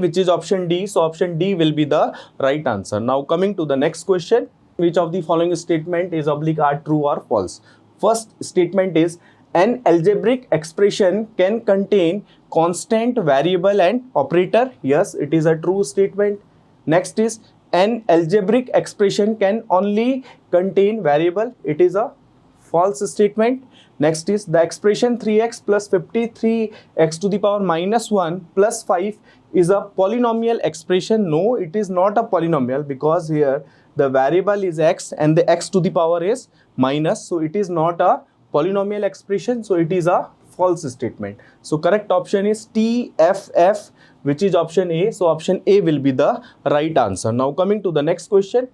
which is option D. So option D will be the right answer. Now coming to the next question. Which of the following statement is oblique R true or false? First statement is, an algebraic expression can contain constant, variable and operator. Yes, it is a true statement. Next is, an algebraic expression can only contain variable. It is a false statement. Next is, the expression 3x plus 53x to the power minus 1 plus 5 is a polynomial expression. No, it is not a polynomial, because here the variable is x and the x to the power is minus. So it is not a polynomial expression. So it is a false statement. So correct option is TFF, which is option A. So option A will be the right answer. Now coming to the next question.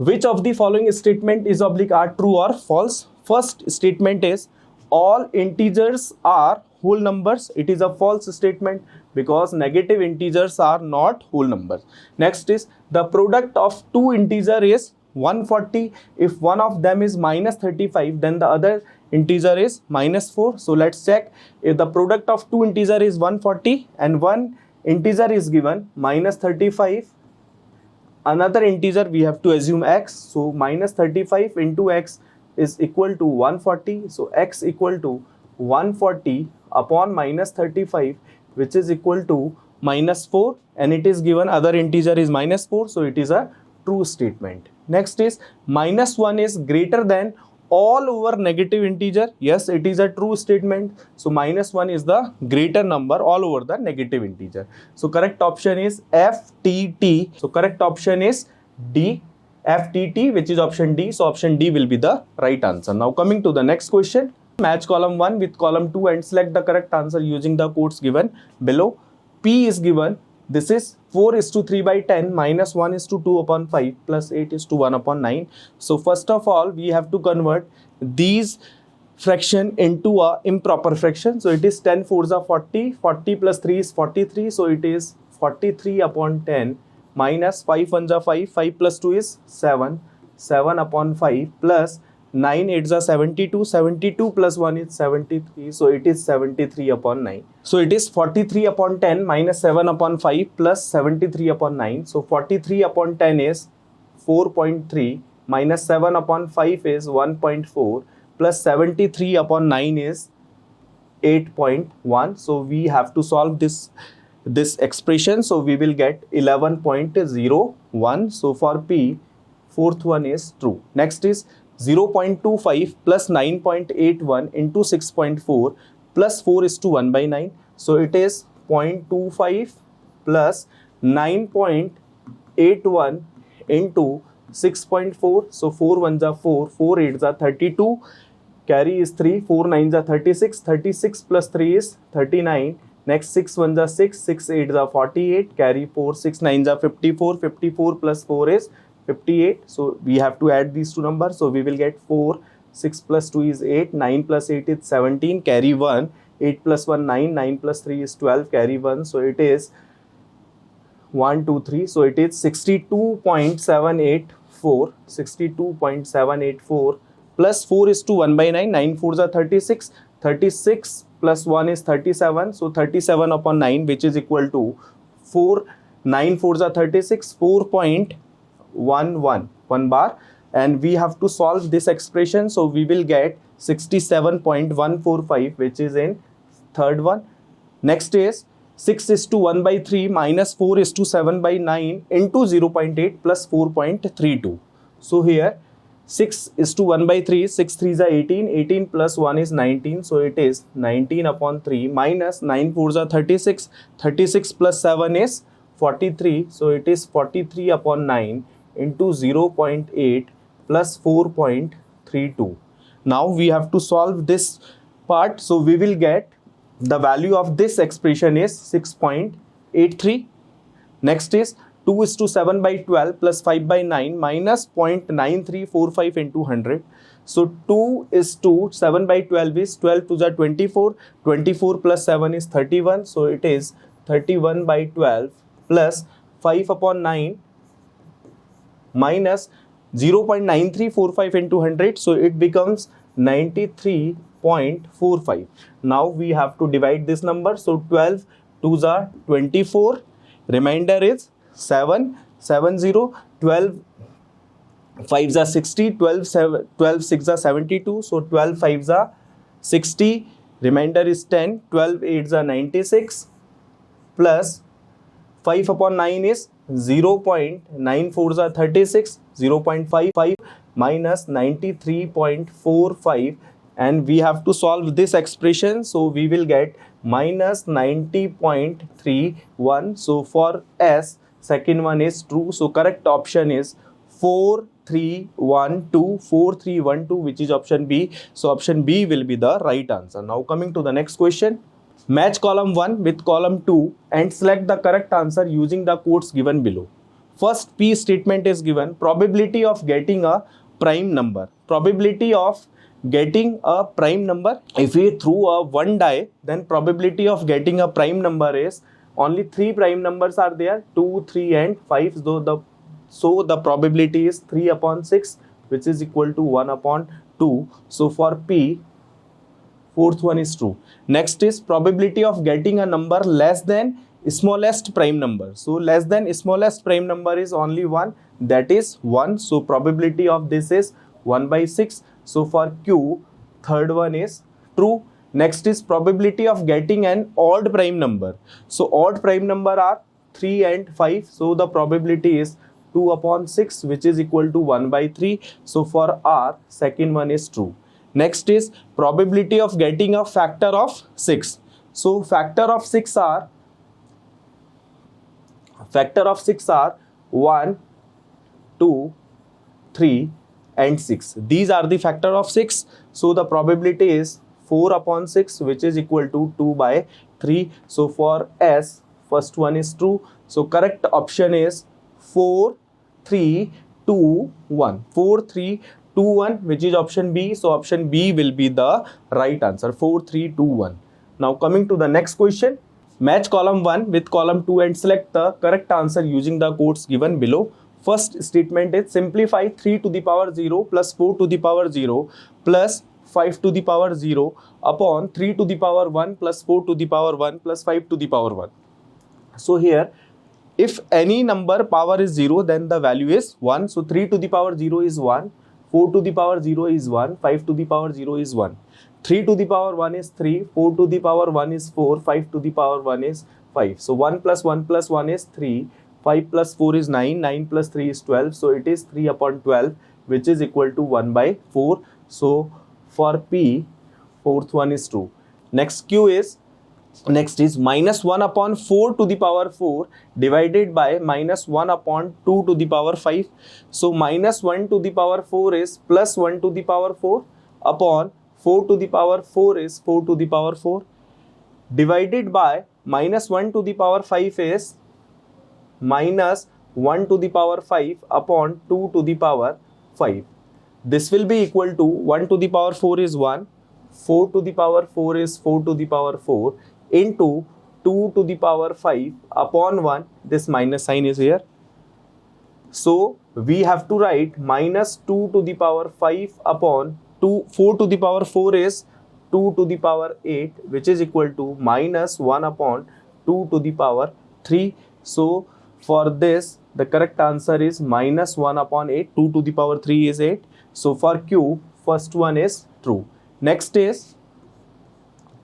Which of the following statement is oblique are true or false? First statement is all integers are whole numbers. It is a false statement because negative integers are not whole numbers. Next is the product of two integer is 140. If one of them is minus 35, then the other integer is minus 4. So let's check. If the product of two integer is 140 and one integer is given minus 35, another integer we have to assume x, so minus 35 into x is equal to 140, so x equal to 140 upon minus 35, which is equal to minus 4, and it is given other integer is minus 4, so it is a true statement. Next is minus 1 is greater than all over negative integer. Yes, it is a true statement. So minus 1 is the greater number all over the negative integer. So correct option is FTT. So correct option is D, FTT, which is option D. So option D will be the right answer. Now coming to the next question. Match column 1 with column 2 and select the correct answer using the codes given below. P is given. This is 4 is to 3 by 10 minus 1 is to 2 upon 5 plus 8 is to 1 upon 9. So first of all, we have to convert these fraction into a improper fraction. So it is 10 4s are 40, 40 plus 3 is 43. So it is 43 upon 10 minus 5 1s are 5, 5 plus 2 is 7, 7 upon 5 plus 9 8s are 72, 72 plus 1 is 73, so it is 73 upon 9. So it is 43 upon 10 minus 7 upon 5 plus 73 upon 9. So 43 upon 10 is 4.3 minus 7 upon 5 is 1.4 plus 73 upon 9 is 8.1. So we have to solve this expression. So we will get 11.01. So for P, fourth one is true. Next is 0.25 plus 9.81 into 6.4 plus 4 is to 1 by 9. So it is 0.25 plus 9.81 into 6.4. So 4 1s are 4, 4 8s are 32, carry is 3, 4 9s are 36, 36 plus 3 is 39. Next 6 1s are 6, 6 8s are 48, carry 4, 6 9s are 54, 54 plus 4 is 58. So we have to add these two numbers. So we will get 4, 6 plus 2 is 8, 9 plus 8 is 17, carry 1, 8 plus 1 9, 9 plus 3 is 12, carry 1. So it is 1 2 3. So it is 62.784, 62.784 plus 4 is to 1 by 9, 9 4s are 36, 36 plus 1 is 37. So 37 upon 9, which is equal to 4, 9 4s are 36, 4.11 1 bar, and we have to solve this expression. So we will get 67.145, which is in third one. Next is 6 is to 1 by 3 minus 4 is to 7 by 9 into 0.8 plus 4.32. So here 6 is to 1 by 3, 6 3s are 18, 18 plus 1 is 19. So it is 19 upon 3 minus 9 4s are 36, 36 plus 7 is 43. So it is 43 upon 9 into 0.8 plus 4.32. Now we have to solve this part. So we will get the value of this expression is 6.83. Next is 2 is to 7 by 12 plus 5 by 9 minus 0.9345 into 100. So 2 is to 7 by 12 is 12 to the 24, 24 plus 7 is 31. So it is 31 by 12 plus 5 upon 9 minus 0.9345 into 100. So it becomes 93.45. Now we have to divide this number. So 12 2s are 24, remainder is 7, 70, 12 5s are 60, 12 6s are 72. So 12 5s are 60, remainder is 10, 12 8s are 96 plus 5 upon 9 is 0.94s are 36, 0.55 minus 93.45, and we have to solve this expression. So we will get minus 90.31. So for S, second one is true. So correct option is 4312, 4312, which is option B. So option B will be the right answer. Now coming to the next question. Match column 1 with column 2 and select the correct answer using the codes given below. first P statement is given, probability of getting a prime number. Probability of getting a prime number, if we threw a one die, then probability of getting a prime number is only 3 prime numbers are there, 2, 3 and 5. So the probability is 3 upon 6, which is equal to 1 upon 2. So for P, fourth one is true. Next is probability of getting a number less than smallest prime number. So less than smallest prime number is only 1, that is 1. So probability of this is 1 by 6. So for Q, third one is true. Next is probability of getting an odd prime number. So odd prime number are 3 and 5. So the probability is 2 upon 6, which is equal to 1 by 3. So for R, second one is true. Next is probability of getting a factor of 6. So factor of 6 are 1, 2, 3 and 6. These are the factor of 6. So the probability is 4 upon 6, which is equal to 2 by 3. So for S, first one is true. So correct option is 4, 3, 2, 1. 4, 3, 2, 1, which is option B. So option B will be the right answer. 4, 3, 2, 1. Now coming to the next question. Match column 1 with column 2 and select the correct answer using the codes given below. First statement is simplify 3 to the power 0 plus 4 to the power 0 plus 5 to the power 0 upon 3 to the power 1 plus 4 to the power 1 plus 5 to the power 1. So here, if any number power is 0, then the value is 1. So 3 to the power 0 is 1, 4 to the power 0 is 1, 5 to the power 0 is 1. 3 to the power 1 is 3, 4 to the power 1 is 4, 5 to the power 1 is 5. So 1 plus 1 plus 1 is 3, 5 plus 4 is 9, 9 plus 3 is 12. So it is 3 upon 12, which is equal to 1 by 4. So for P, fourth one is true. Next is minus 1 upon 4 to the power 4 divided by minus 1 upon 2 to the power 5. So minus 1 to the power 4 is plus 1 to the power 4 upon 4 to the power 4 is 4 to the power 4 divided by minus 1 to the power 5 is minus 1 to the power 5 upon 2 to the power 5. This will be equal to 1 to the power 4 is 1, 4 to the power 4 is 4 to the power 4 into 2 to the power 5 upon 1. This minus sign is here. So we have to write minus 2 to the power 5 upon 4 to the power 4 is 2 to the power 8, which is equal to minus 1 upon 2 to the power 3. So for this, the correct answer is minus 1 upon 8. 2 to the power 3 is 8. So for Q, first one is true. Next is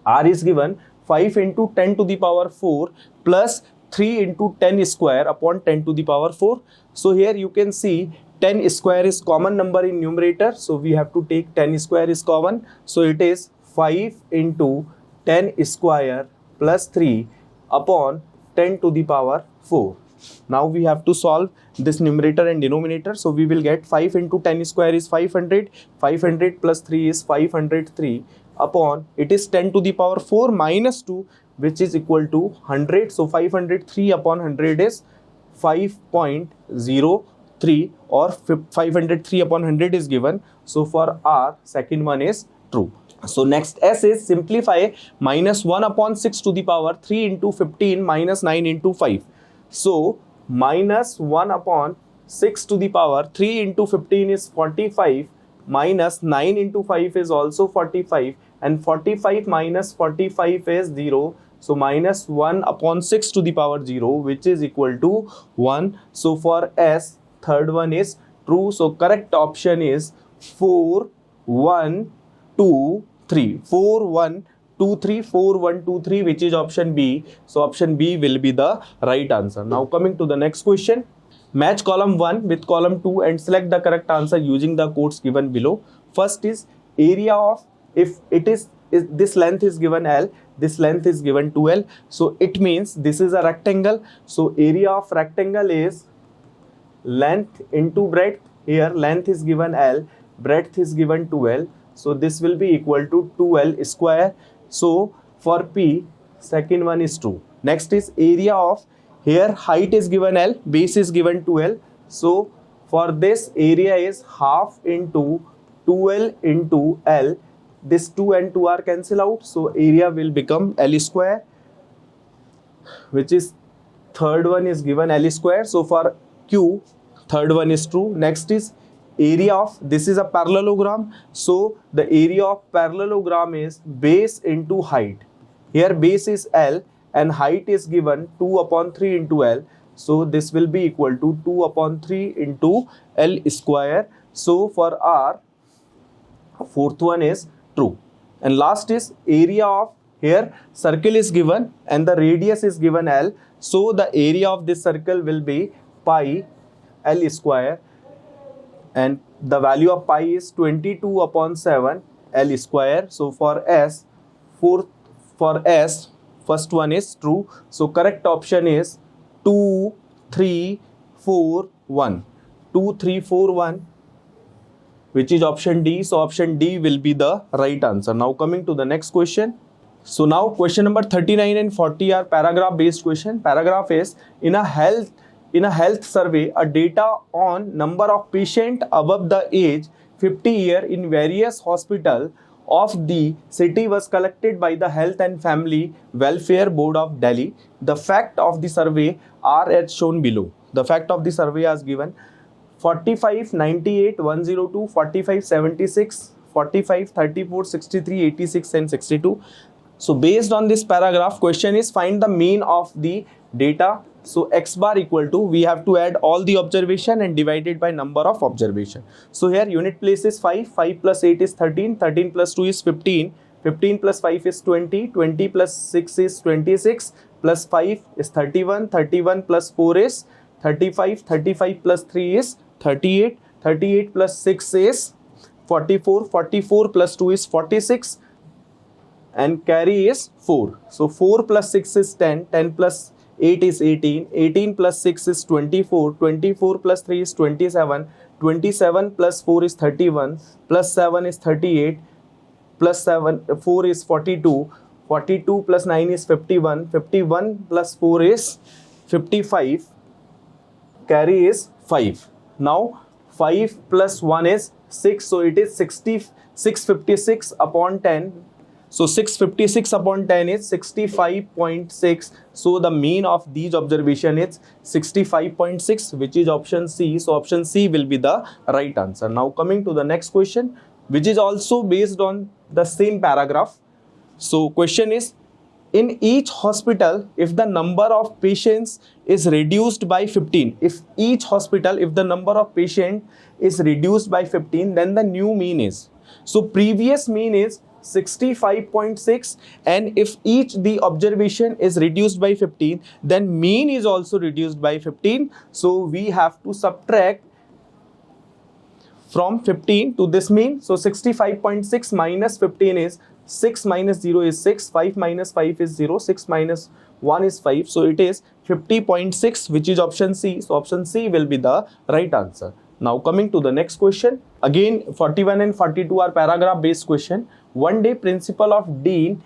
R is given 5 into 10 to the power 4 plus 3 into 10 square upon 10 to the power 4. So here you can see 10 square is common number in numerator. So we have to take 10 square is common. So it is 5 into 10 square plus 3 upon 10 to the power 4. Now we have to solve this numerator and denominator. So we will get 5 into 10 square is 500. 500 plus 3 is 503 upon, it is 10 to the power 4 minus 2, which is equal to 100. So 503 upon 100 is 5.03 or 503 upon 100 is given. So for R, second one is true. So next S is simplify minus 1 upon 6 to the power 3 into 15 minus 9 into 5. So minus 1 upon 6 to the power 3 into 15 is 45 minus 9 into 5 is also 45 and 45 minus 45 is 0. So minus 1 upon 6 to the power 0, which is equal to 1. So for S, third one is true. So correct option is 4, 1, 2, 3. 4, 1, 2, 3, 4, 1, 2, 3, which is option B. So option B will be the right answer. Now coming to the next question. Match column 1 with column 2 and select the correct answer using the codes given below. First is area of, if this length is given L, this length is given 2L. So it means this is a rectangle. So area of rectangle is length into breadth. Here length is given L, breadth is given 2L. So this will be equal to 2L square. So for P, second one is true. Next is area of, Here height is given L, base is given 2L. So for this area is half into 2L into L. This 2 and 2 are cancel out. So area will become L square, which is third one is given L square. So for Q, third one is true. Next is area of, this is a parallelogram. So the area of parallelogram is base into height. Here base is L and height is given 2 upon 3 into L. So this will be equal to 2 upon 3 into L square. So for R, fourth one is true. And last is area of, here circle is given and the radius is given L. So the area of this circle will be pi L square, and the value of pi is 22 upon 7 L square. So for S, first one is true. So correct option is 2, 3, 4, 1. 2, 3, 4, 1, which is option D. So option D will be the right answer. Now coming to the next question. So now question number 39 and 40 are paragraph based question. Paragraph is in a health survey, a data on number of patient above the age 50 year in various hospital of the city was collected by the Health and Family Welfare Board of Delhi. The fact of the survey are as shown below. The fact of the survey is given 45, 98, 102, 45, 76, 45, 34, 63, 86 and 62. So based on this paragraph, question is find the mean of the data. So x bar equal to, we have to add all the observation and divide it by number of observation. So here unit place is 5, 5 plus 8 is 13, 13 plus 2 is 15, 15 plus 5 is 20, 20 plus 6 is 26, plus 5 is 31, 31 plus 4 is 35, 35 plus 3 is 38, 38 plus 6 is 44, 44 plus 2 is 46, and carry is 4. So 4 plus 6 is 10, 10 plus 8 is 18, 18 plus 6 is 24, 24 plus 3 is 27, 27 plus 4 is 31, plus 7 is 38, plus 4 is 42, 42 plus 9 is 51, 51 plus 4 is 55, carry is 5. Now 5 plus 1 is 6, so it is 656 upon 10. So 656 upon 10 is 65.6. So the mean of these observation is 65.6, which is option C. So option C will be the right answer. Now coming to the next question, which is also based on the same paragraph. So question is, in each hospital, if the number of patients is reduced by 15, if the number of patient is reduced by 15, then the new mean is. So previous mean is 65.6, and if each the observation is reduced by 15, then mean is also reduced by 15. So we have to subtract from 15 to this mean. So 65.6 minus 15 is 6 minus 0 is 6, 5 minus 5 is 0, 6 minus 1 is 5. So it is 50.6, which is option C. So option C will be the right answer. Now coming to the next question. Again 41 and 42 are paragraph based question. One day principal of Dean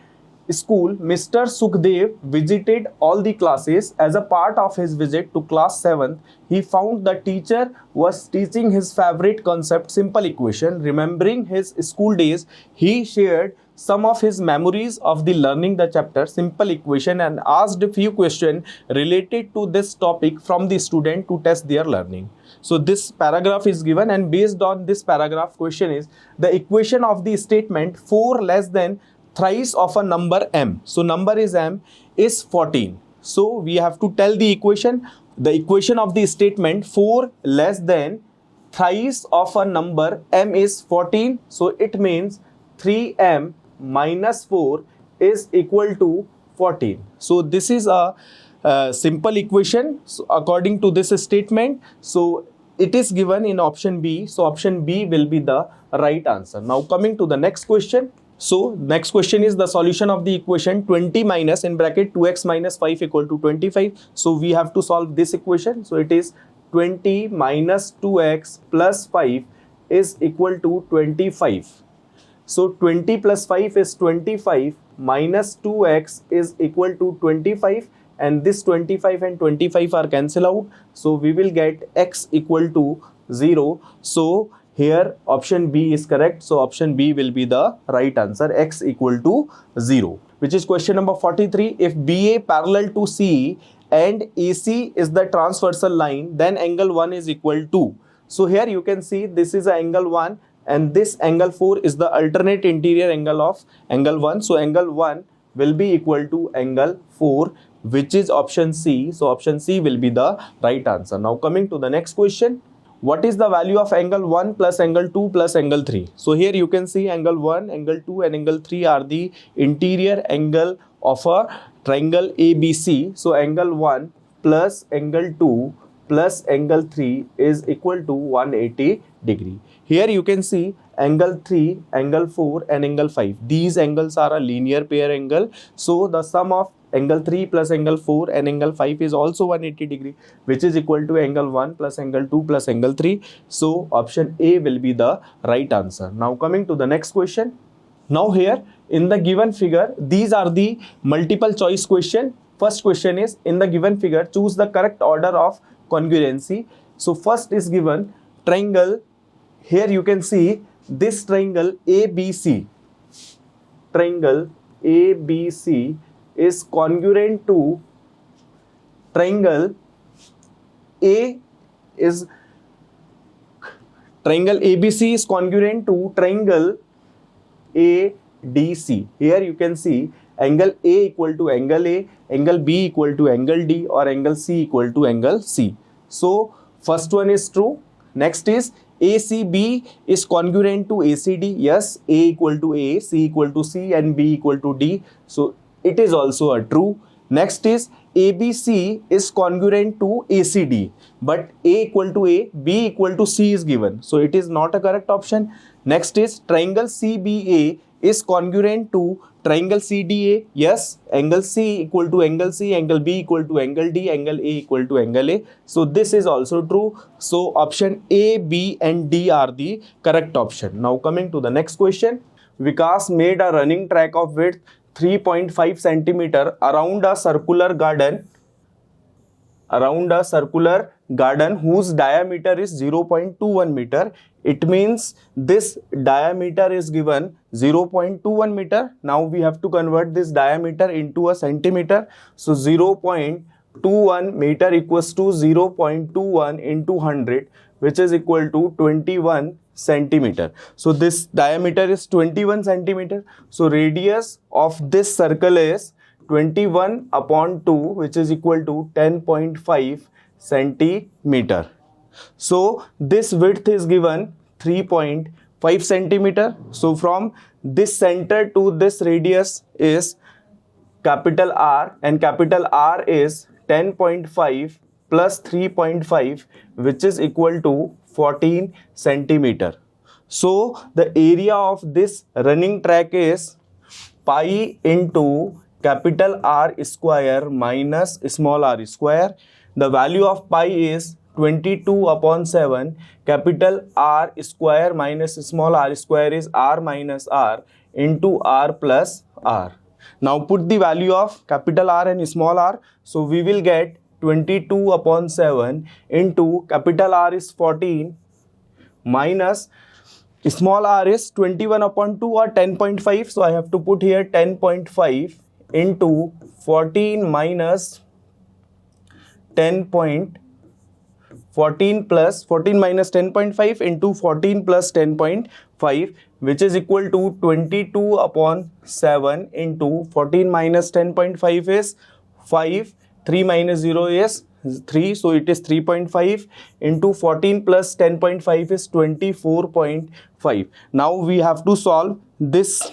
School, Mr. Sukhdev, visited all the classes. As a part of his visit to class 7th, he found the teacher was teaching his favorite concept, simple equation. Remembering his school days, he shared some of his memories of the learning the chapter simple equation and asked a few questions related to this topic from the student to test their learning. So this paragraph is given, and based on this paragraph, question is the equation of the statement 4 less than thrice of a number m. So number is m is 14. So we have to tell the equation. The equation of the statement 4 less than thrice of a number m is 14. So it means 3m minus 4 is equal to 14. So this is a simple equation, so according to this statement. So it is given in option B. So option B will be the right answer. Now coming to the next question. So next question is the solution of the equation 20 minus in bracket 2x minus 5 equal to 25. So we have to solve this equation. So it is 20 minus 2x plus 5 is equal to 25. So 20 plus 5 is 25, minus 2x is equal to 25, and this 25 and 25 are cancel out, so we will get x equal to 0. So here option B is correct, so option B will be the right answer, x equal to 0, which is question number 43. If BA parallel to CE and AC is the transversal line, then angle 1 is equal to. So here you can see this is angle 1 and this angle 4 is the alternate interior angle of angle 1. So angle 1 will be equal to angle 4, which is option C. So option C will be the right answer. Now coming to the next question. What is the value of angle 1 plus angle 2 plus angle 3? So here you can see angle 1, angle 2 and angle 3 are the interior angle of a triangle ABC. So angle 1 plus angle 2 plus angle 3 is equal to 180 degree. Here you can see angle 3, angle 4 and angle 5. These angles are a linear pair angle. So the sum of angle 3 plus angle 4 and angle 5 is also 180 degree, which is equal to angle 1 plus angle 2 plus angle 3. So option A will be the right answer. Now coming to the next question. Now here in the given figure, these are the multiple choice question. First question is, in the given figure, choose the correct order of congruency. So first is given triangle. Here you can see this triangle ABC. Triangle ABC is congruent to triangle ABC is congruent to triangle ADC. Here you can see angle A equal to angle A, angle B equal to angle D or angle C equal to angle C. So first one is true. Next is ACB is congruent to ACD. Yes, A equal to A, C equal to C and B equal to D. So it is also a true. Next is ABC is congruent to ACD, but A equal to A, B equal to C is given. So it is not a correct option. Next is triangle CBA is congruent to triangle CDA. Yes, angle C equal to angle C, angle B equal to angle D, angle A equal to angle A. So this is also true. So option A, B and D are the correct option. Now coming to the next question. Vikas made a running track of width 3.5 centimeter around a circular garden whose diameter is 0.21 meter. It means this diameter is given 0.21 meter. Now we have to convert this diameter into a centimeter. So 0.21 meter equals to 0.21 into 100, which is equal to 21 centimeter. So this diameter is 21 centimeter. So radius of this circle is 21 upon 2, which is equal to 10.5 centimeter. So this width is given 3.5 centimeter. So from this center to this radius is capital R, and capital R is 10.5 plus 3.5, which is equal to 14 centimeter. So the area of this running track is pi into capital R square minus small r square. The value of pi is 22 upon 7. Capital R square minus small r square is r minus r into r plus r. Now put the value of capital R and small r. So we will get 22 upon 7 into capital R is 14 minus small r is 21 upon 2 or 10.5. So I have to put here 10.5 into 14 minus 14 minus 10.5 into 14 plus 10.5, which is equal to 22 upon 7 into 14 minus 10.5 is 5. 3 minus 0 is 3, so it is 3.5 into 14 plus 10.5 is 24.5. Now we have to solve this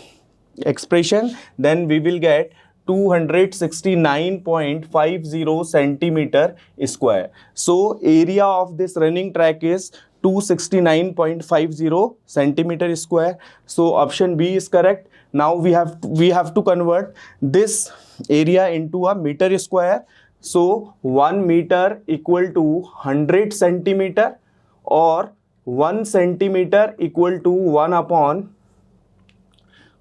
expression, then we will get 269.50 centimeter square. So area of this running track is 269.50 centimeter square. So option B is correct. Now we have to convert this area into a meter square. So 1 meter equal to 100 centimeter, or 1 centimeter equal to 1 upon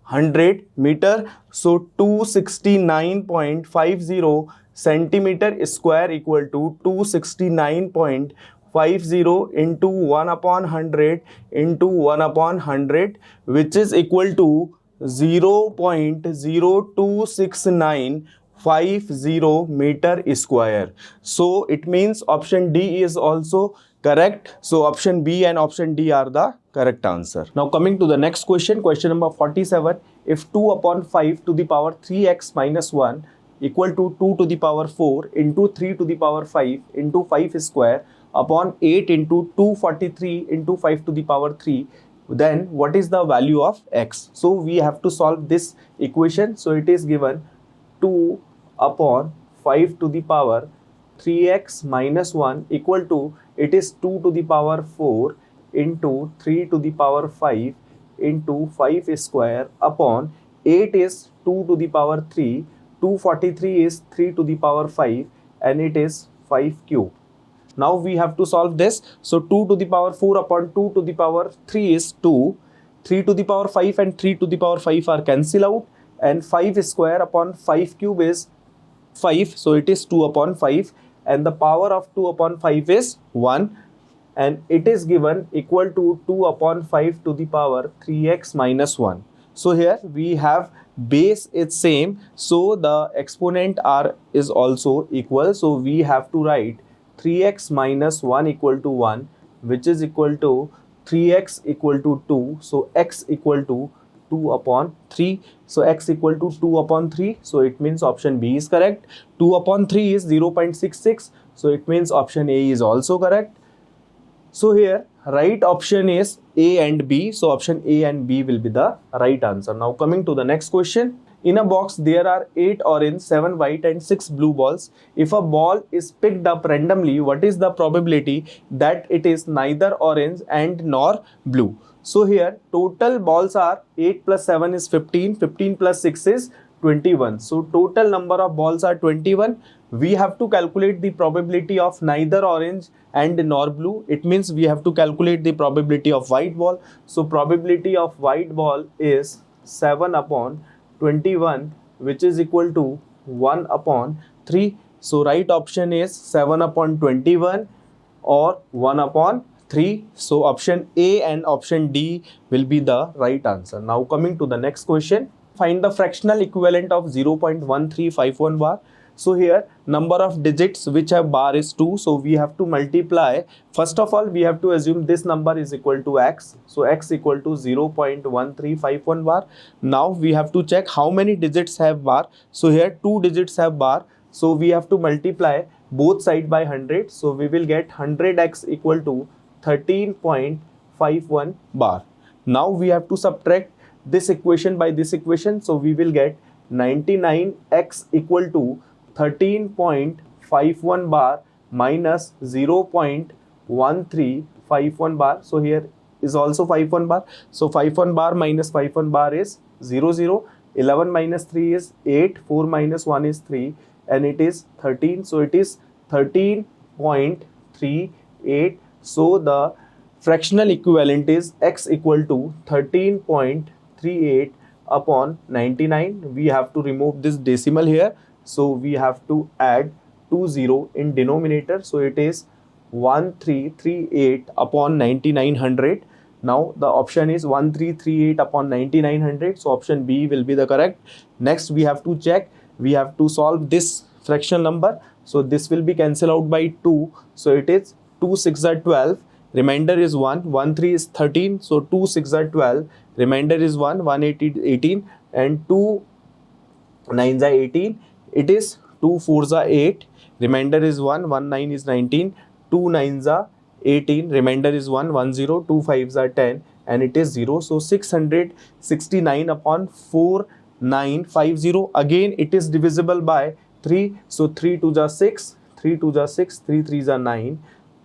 100 meter. So 269.50 centimeter square equal to 269.50 into 1 upon 100 into 1 upon 100, which is equal to 0.026950 meter square. So it means option D is also correct. So option B and option D are the correct answer. Now coming to the next question, question number 47. If 2 upon 5 to the power 3x minus 1 equal to 2 to the power 4 into 3 to the power 5 into 5 square upon 8 into 243 into 5 to the power 3, then what is the value of x? So we have to solve this equation. So it is given 2 upon 5 to the power 3x minus 1 equal to, it is 2 to the power 4 into 3 to the power 5 into 5 square upon 8 is 2 to the power 3, 243 is 3 to the power 5, and it is 5 cube. Now we have to solve this. So 2 to the power 4 upon 2 to the power 3 is 2, 3 to the power 5 and 3 to the power 5 are cancel out, and 5 square upon 5 cube is 5, so it is 2 upon 5, and the power of 2 upon 5 is 1, and it is given equal to 2 upon 5 to the power 3x minus 1. So here we have base is same, so the exponent is also equal, so we have to write 3x minus 1 equal to 1, which is equal to 3x equal to 2, so x equal to 2 upon 3. So x equal to 2 upon 3, so it means option B is correct. 2 upon 3 is 0.66, so it means option A is also correct. So here right option is A and B, so option A and B will be the right answer. Now coming to the next question. In a box there are 8 orange, 7 white and 6 blue balls. If a ball is picked up randomly, what is the probability that it is neither orange and nor blue? So here total balls are 8 plus 7 is 15, 15 plus 6 is 21. So total number of balls are 21. We have to calculate the probability of neither orange and nor blue. It means we have to calculate the probability of white ball. So probability of white ball is 7 upon 21, which is equal to 1 upon 3. So right option is 7 upon 21 or 1 upon 3. So option A and option D will be the right answer. Now coming to the next question. Find the fractional equivalent of 0.1351 bar. So here number of digits which have bar is 2. So we have to multiply. First of all we have to assume this number is equal to x. So x equal to 0.1351 bar. Now we have to check how many digits have bar. So here 2 digits have bar. So we have to multiply both side by 100. So we will get 100x equal to 13.51 bar. Now we have to subtract this equation by this equation. So we will get 99x equal to 13.51 bar minus 0.1351 bar. So here is also 51 bar. So 51 bar minus 51 bar is 0, 0. 11 minus 3 is 8. 4 minus 1 is 3. And it is 13. So it is 13.38. So the fractional equivalent is x equal to 13.38 upon 99. We have to remove this decimal here. So we have to add 20 in denominator. So it is 1338 upon 9900. Now the option is 1338 upon 9900. So option B will be the correct. Next we have to check. We have to solve this fractional number. So this will be cancelled out by 2. So it is 2 6 are 12. Remainder is 1. 1 3 is 13. So 2 6 are 12. Remainder is 1. 1 8 is 18. And 2 9 are 18. It is 2 4s are 8. Remainder is 1. 1 9 is 19. 2 9s are 18. Remainder is 1. 1 0. 2 5s are 10. And it is 0. So 669 upon 4950. Again it is divisible by 3. So 3 2s are 6. 3 2s are 6. 3 3s are 9.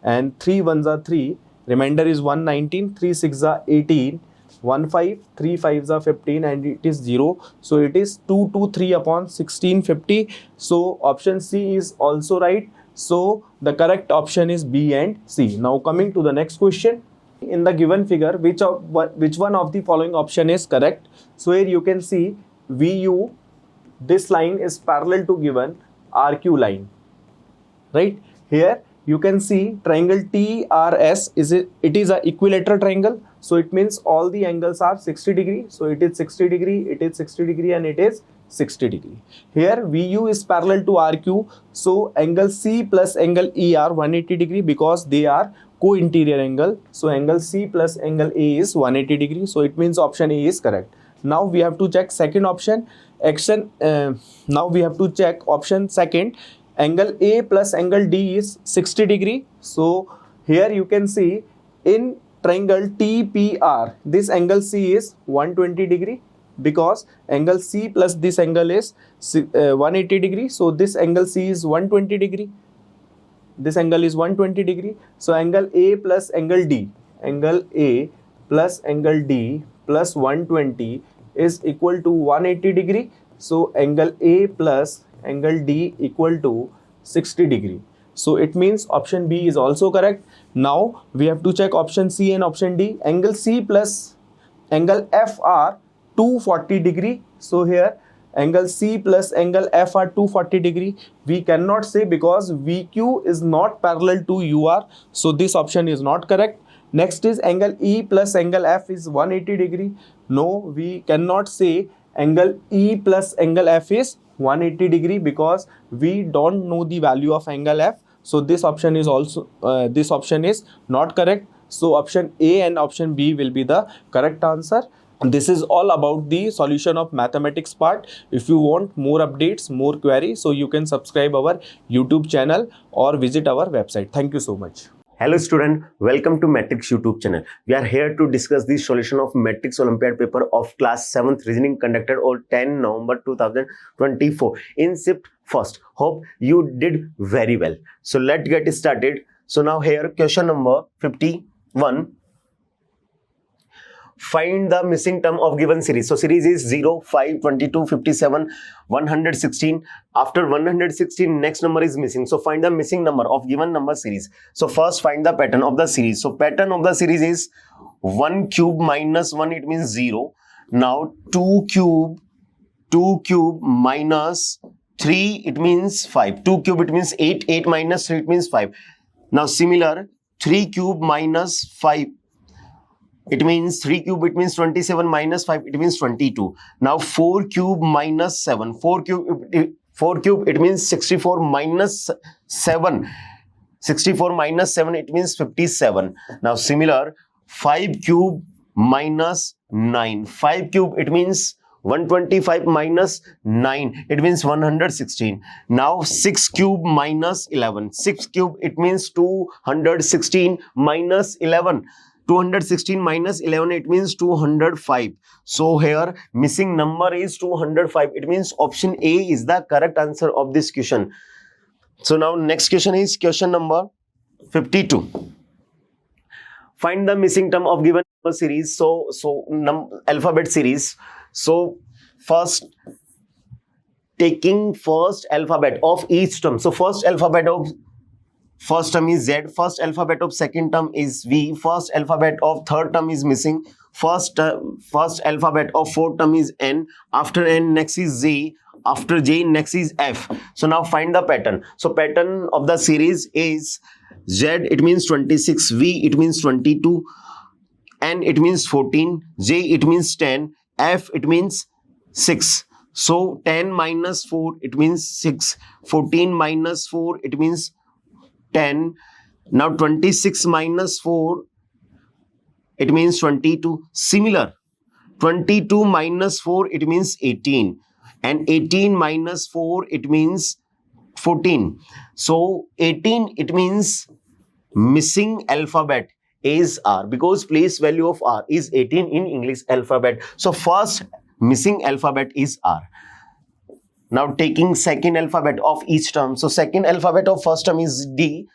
And 3 1s are 3. Remainder is 119. 3 6s are 18. 1 5. 3 5s are 15. And it is 0. So it is 223 upon 1650. So option C is also right. So the correct option is B and C. Now coming to the next question. in the given figure which one of the following option is correct. So here you can see VU, this line is parallel to given RQ line, right? Here you can see triangle TRS it is a equilateral triangle, so it means all the angles are 60 degree. So it is 60 degree, it is 60 degree, and it is 60 degree. Here VU is parallel to RQ, so angle C plus angle E are 180 degree because they are co-interior angle. So angle C plus angle A is 180 degree. So it means option A is correct. Now we have to check second option. Now we have to check option second. Angle A plus angle D is 60 degree. So here you can see in triangle TPR, this angle C is 120 degree because angle C plus this angle is 180 degree. So this angle C is 120 degree. This angle is 120 degree. So angle A plus angle D, angle A plus angle D plus 120 is equal to 180 degree. So angle A plus angle D equal to 60 degree. So it means option B is also correct. Now we have to check option C and option D. Angle C plus angle F are 240 degree. So here angle C plus angle F are 240 degree. We cannot say because VQ is not parallel to UR. So this option is not correct. Next is angle E plus angle F is 180 degree. No, we cannot say angle E plus angle F is 180 degree because we don't know the value of angle F. So this option is also this option is not correct. So option A and option B will be the correct answer. This is all about the solution of mathematics part. If you want more updates, more queries, so you can subscribe our YouTube channel or visit our website. Thank you so much. Hello student, welcome to Matrix YouTube channel. We are here to discuss the solution of Matrix Olympiad paper of class 7th reasoning conducted on 10 November 2024 in shift first. Hope you did very well. So let's get started. So now here question number 51. Find the missing term of given series. So series is 0, 5, 22, 57, 116. After 116, next number is missing. So find the missing number of given number series. So first find the pattern of the series. So pattern of the series is 1 cube minus 1, it means 0. Now 2 cube minus 3, it means 5. 2 cube, it means 8. 8 minus 3, it means 5. Now similar, 3 cube minus 5. It means 3 cube, it means 27 minus 5, it means 22. Now 4 cube minus 7. 4 cube, it means 64 minus 7. 64 minus 7, it means 57. Now similar, 5 cube minus 9. 5 cube, it means 125 minus 9, it means 116. Now 6 cube minus 11. 6 cube, it means 216 minus 11. 216 minus 11, it means 205. So here missing number is 205. It means option A is the correct answer of this question. So now next question is question number 52. Find the missing term of given number series. So alphabet series. So first taking first alphabet of each term. So first alphabet of first term is Z, first alphabet of second term is V, first alphabet of third term is missing, first alphabet of fourth term is N, after N next is J, after J next is F. So now find the pattern. So pattern of the series is Z, it means 26, V, it means 22, N, it means 14, J, it means 10, F, it means 6. So 10 minus 4, it means 6, 14 minus 4, it means 10. Now 26 minus 4, it means 22. Similar, 22 minus 4, it means 18. And 18 minus 4, it means 14. So 18, it means missing alphabet is R, because place value of R is 18 in English alphabet. So first missing alphabet is R. Now taking second alphabet of each term. So second alphabet of first term is D.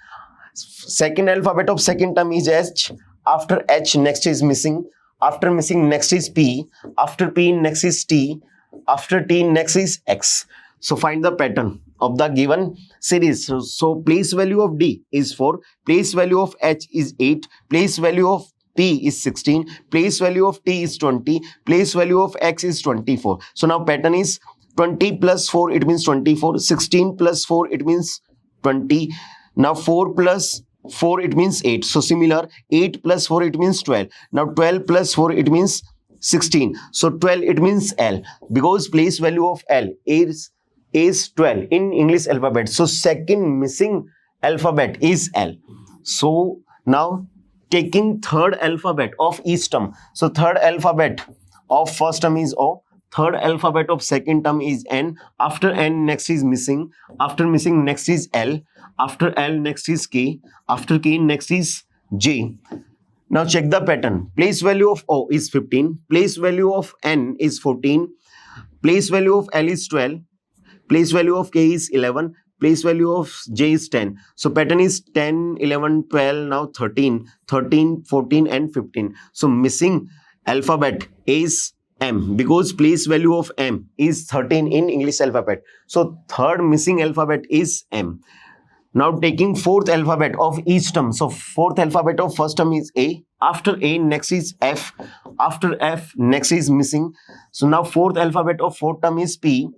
Second alphabet of second term is H. After H next is missing. After missing next is P. After P next is T. After T next is X. So find the pattern of the given series. So place value of D is 4. Place value of H is 8. Place value of P is 16, place value of T is 20, place value of X is 24. So now pattern is 20 plus 4, it means 24, 16 plus 4, it means 20. Now 4 plus 4, it means 8. So similar, 8 plus 4, it means 12. Now 12 plus 4, it means 16. So 12, it means L, because place value of L is 12 in English alphabet. So second missing alphabet is L. So now taking third alphabet of each term. So third alphabet of first term is O. Third alphabet of second term is N. After N, next is missing. After missing, next is L. After L, next is K. After K, next is J. Now check the pattern. Place value of O is 15. Place value of N is 14. Place value of L is 12. Place value of K is 11. Place value of J is 10. So pattern is 10, 11, 12, now 13, 13, 14 and 15. So missing alphabet is M, because place value of M is 13 in English alphabet. So third missing alphabet is M. Now taking fourth alphabet of each term. So fourth alphabet of first term is A. After A, next is F. After F, next is missing. So now fourth alphabet of fourth term is P.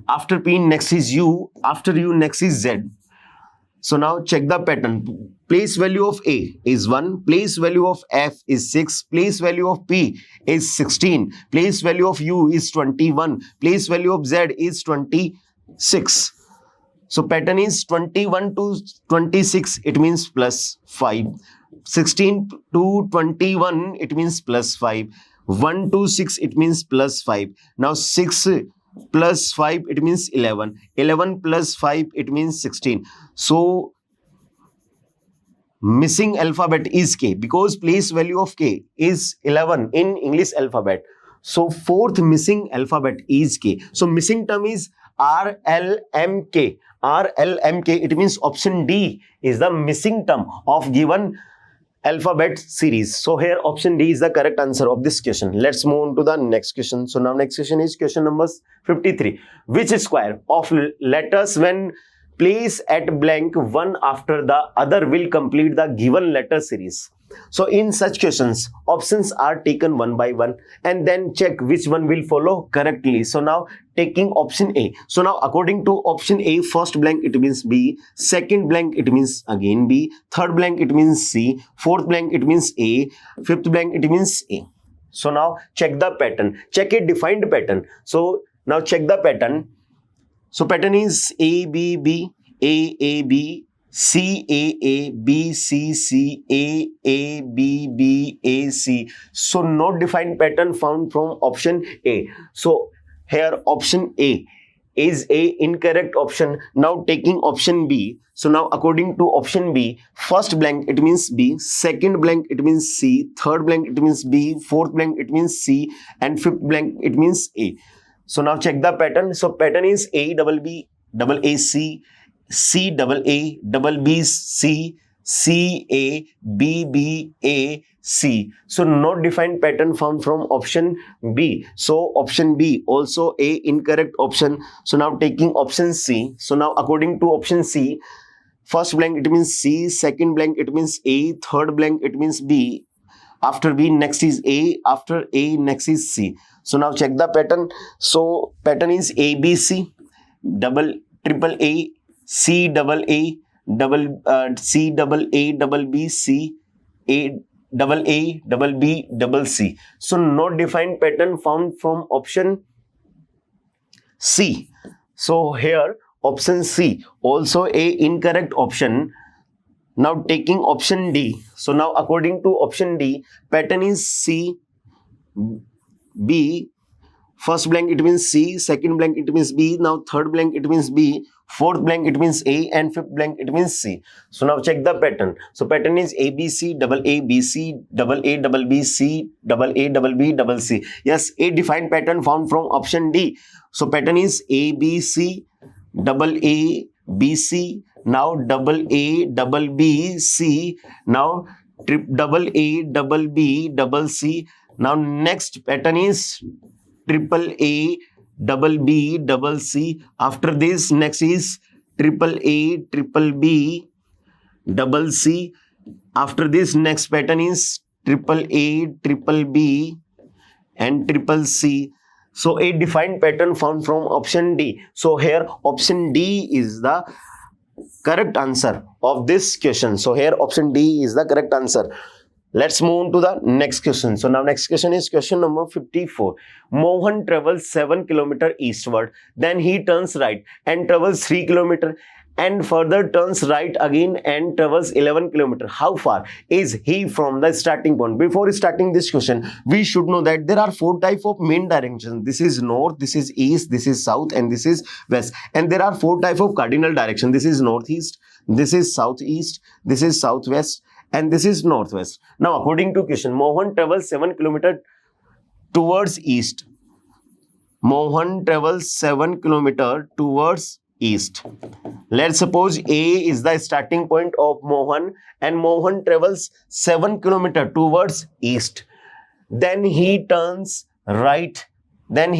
After P, next is U. After U, next is Z. So now check the pattern. Place value of A is 1. Place value of F is 6. Place value of P is 16. Place value of U is 21. Place value of Z is 26. So pattern is 21 to 26, it means plus 5. 16 to 21, it means plus 5. 1 to 6, it means plus 5. Now 6 plus 5, it means 11. 11 plus 5, it means 16. So missing alphabet is K, because place value of K is 11 in English alphabet. So fourth missing alphabet is K. So missing term is RLMK. RLMK, it means option D is the missing term of given alphabet series. So here option D is the correct answer of this question. Let's move on to the next question. So now next question is question number 53. Which square of letters when placed at blank one after the other will complete the given letter series? So in such questions, options are taken one by one and then check which one will follow correctly. So now taking option A. So now according to option A, first blank it means B, second blank it means again B, third blank it means C, fourth blank it means A, fifth blank it means A. So now check the pattern, check a defined pattern. So now check the pattern. So pattern is A, B, B, A, B, C, A, B, C, C, A, B, B, A, C. So no defined pattern found from option A. So here option A is a incorrect option. Now taking option B. So now according to option B, first blank it means B, second blank it means C, third blank it means B, fourth blank it means C, and fifth blank it means A. So now check the pattern. So pattern is A, double B, double A, C, C, double A, double B, C, C, A, B, B, A, C. So no defined pattern found from option B. So option B also a incorrect option. So now taking option C. So now according to option C, first blank it means C, second blank it means A, third blank it means B. After B, next is A, after A, next is C. So now check the pattern. So pattern is A, B, C, double, triple A, C, double A, double C, double A, double B, C, A, double B, double C. So no defined pattern found from option C. So here option C also a incorrect option. Now taking option D. So now according to option D, pattern is C, B, first blank it means C, second blank it means B, now third blank it means B, fourth blank it means A, and fifth blank it means C. So now check the pattern. So pattern is A, B, C, double A, B, C, double A, double B, C, double A, double B, double C. Yes, a defined pattern found from option D. So pattern is A, B, C, double A, B, C, now double A, double B, C, now double A, double B, double C. Now next pattern is triple A, double B, double C. After this, next is triple A, triple B, double C. After this, next pattern is triple A, triple B, and triple C. So a defined pattern found from option D. So here option D is the correct answer of this question. So here option D is the correct answer. Let's move on to the next question. So now next question is question number 54. Mohan travels 7 km eastward. Then he turns right and travels 3 km and further turns right again and travels 11 km. How far is he from the starting point? Before starting this question, we should know that there are 4 types of main directions. This is north, this is east, this is south, and this is west. And there are 4 types of cardinal direction. This is northeast, this is southeast, this is southwest, and this is northwest. Now according to question, Mohan travels 7 km towards east. Mohan travels 7 km towards east. Let's suppose A is the starting point of Mohan and Mohan travels 7 km towards east. Then he turns right. And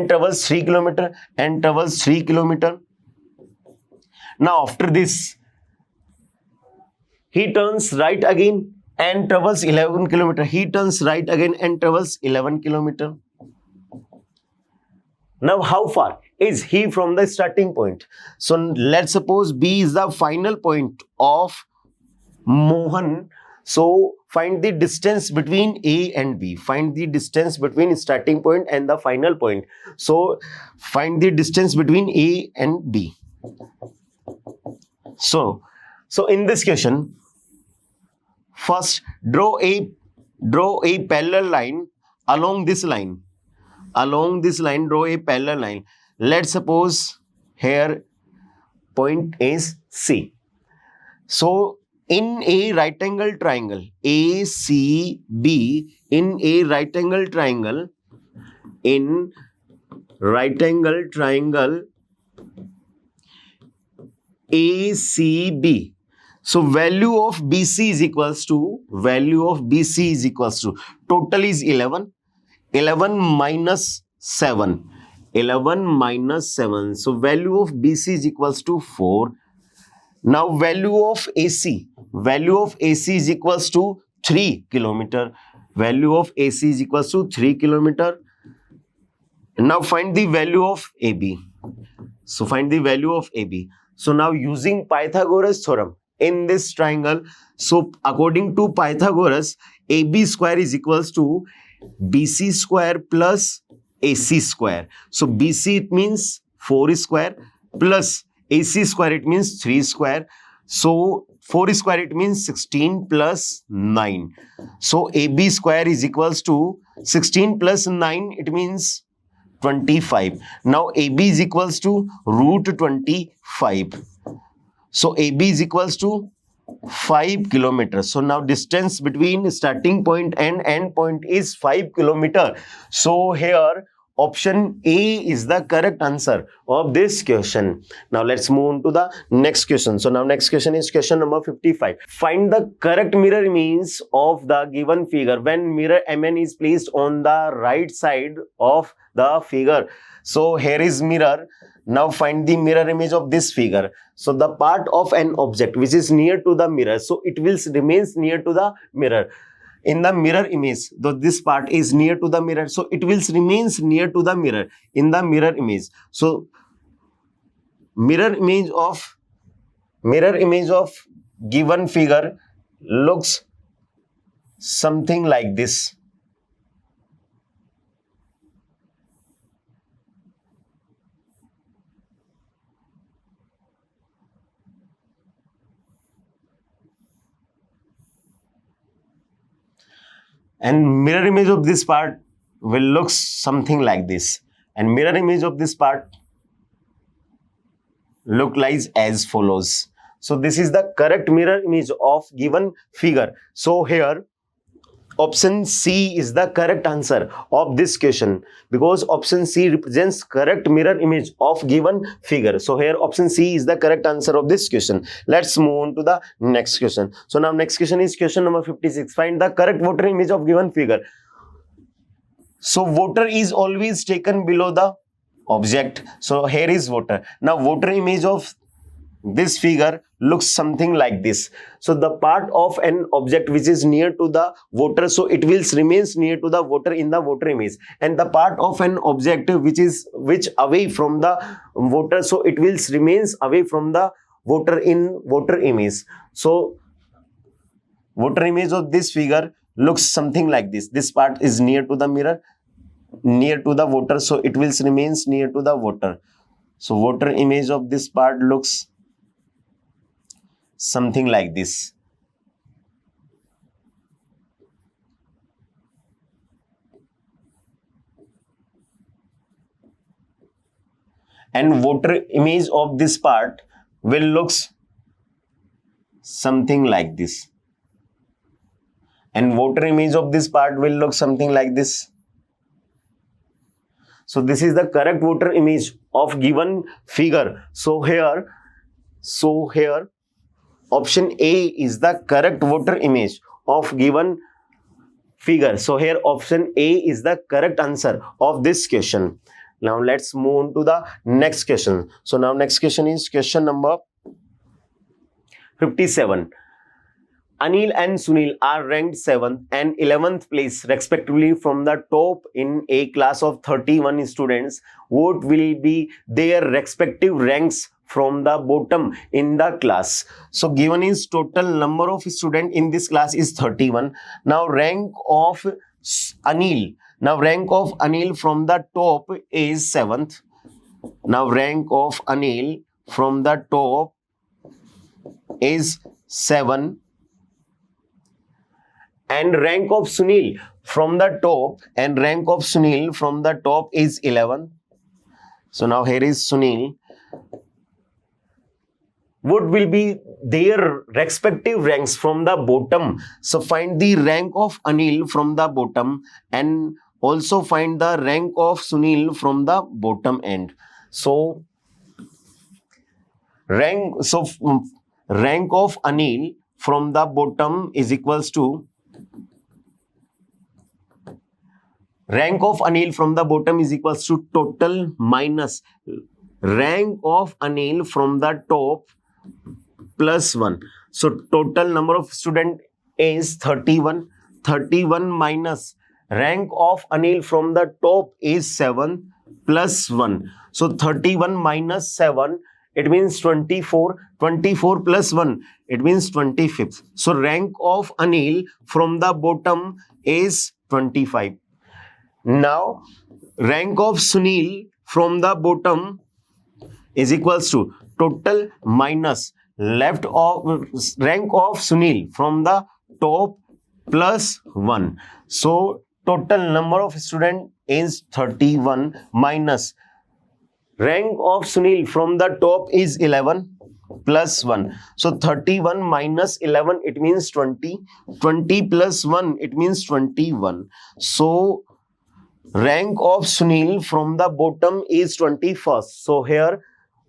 travels 3 km. Now after this, he turns right again and travels 11 km. He turns right again and travels 11 km. Now how far is he from the starting point? So let's suppose B is the final point of Mohan. So find the distance between A and B. Find the distance between starting point and the final point. So find the distance between A and B. So in this question, first draw a parallel line along this line. Draw a parallel line. Let's suppose here point is C. So in a right angle triangle ACB, ACB. So value of BC is equals to total is 11 minus 7. So value of BC is equals to 4. Now value of AC is equals to 3 km. Now find the value of AB. So now using Pythagoras theorem in this triangle, so according to Pythagoras, AB square is equals to BC square plus AC square. So BC it means 4 square plus AC square it means 3 square. So 4 square it means 16 plus 9. So AB square is equals to 16 plus 9, it means 25. Now AB is equals to root 25. So AB is equals to 5 kilometers. So now distance between starting point and end point is 5 kilometers. So here option A is the correct answer of this question. Now let's move on to the next question. So now next question is question number 55. Find the correct mirror image of the given figure when mirror MN is placed on the right side of the figure. So here is mirror. Now find the mirror image of this figure. So the part of an object which is near to the mirror, so it will remains near to the mirror. In the mirror image, though this part is near to the mirror, so it will remains near to the mirror in the mirror image. So mirror image of given figure looks something like this. And mirror image of this part will look something like this. And mirror image of this part look like as follows. So this is the correct mirror image of given figure. So here option C is the correct answer of this question, because option C represents correct mirror image of given figure. So here option C is the correct answer of this question. Let's move on to the next question. So now next question is question number 56. Find the correct water image of given figure. So water is always taken below the object. So here is water. Now water image of this figure looks something like this. So the part of an object which is near to the voter, so it will remains near to the voter in the voter image, and the part of an object which away from the voter, so it will remains away from the voter in voter image. So voter image of this figure looks something like this. This part is near to the mirror, near to the voter, so it will remains near to the voter. So voter image of this part looks something like this. And voter image of this part will looks something like this. And voter image of this part will look something like this. So this is the correct voter image of given figure. So here option A is the correct voter image of given figure. So here option A is the correct answer of this question. Now let's move on to the next question. So now next question is question number 57. Anil and Sunil are ranked 7th and 11th place respectively from the top in a class of 31 students. What will be their respective ranks from the bottom in the class? So given is total number of students in this class is 31. Now rank of Anil. Now rank of Anil from the top is 7th. Now rank of Anil from the top is 7. And rank of Sunil from the top is 11. So now here is Sunil. What will be their respective ranks from the bottom? So find the rank of Anil from the bottom and also find the rank of Sunil from the bottom end. So rank of Anil from the bottom is equals to total minus rank of Anil from the top plus 1. So total number of students is 31. 31 minus rank of Anil from the top is 7 plus 1. So 31 minus 7, it means 24. 24 plus 1, it means 25th. So rank of Anil from the bottom is 25. Now rank of Sunil from the bottom is equals to total minus left of rank of Sunil from the top plus 1. So total number of students is 31 minus rank of Sunil from the top is 11 plus 1. So 31 minus 11, it means 20. 20 plus 1, it means 21. So rank of Sunil from the bottom is 21st. So here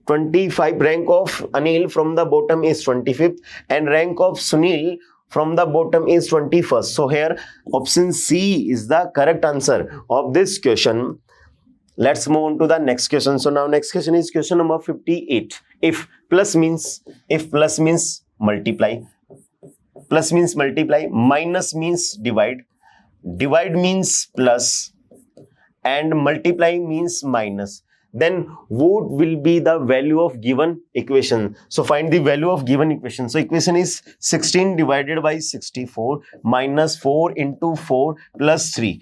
25, rank of Anil from the bottom is 25th and rank of Sunil from the bottom is 21st. So here option C is the correct answer of this question. Let's move on to the next question. So now next question is question number 58. If plus means multiply, minus means divide means plus, and multiply means minus, then what will be the value of given equation? So find the value of given equation. So equation is 16 divided by 64 minus 4 into 4 plus 3.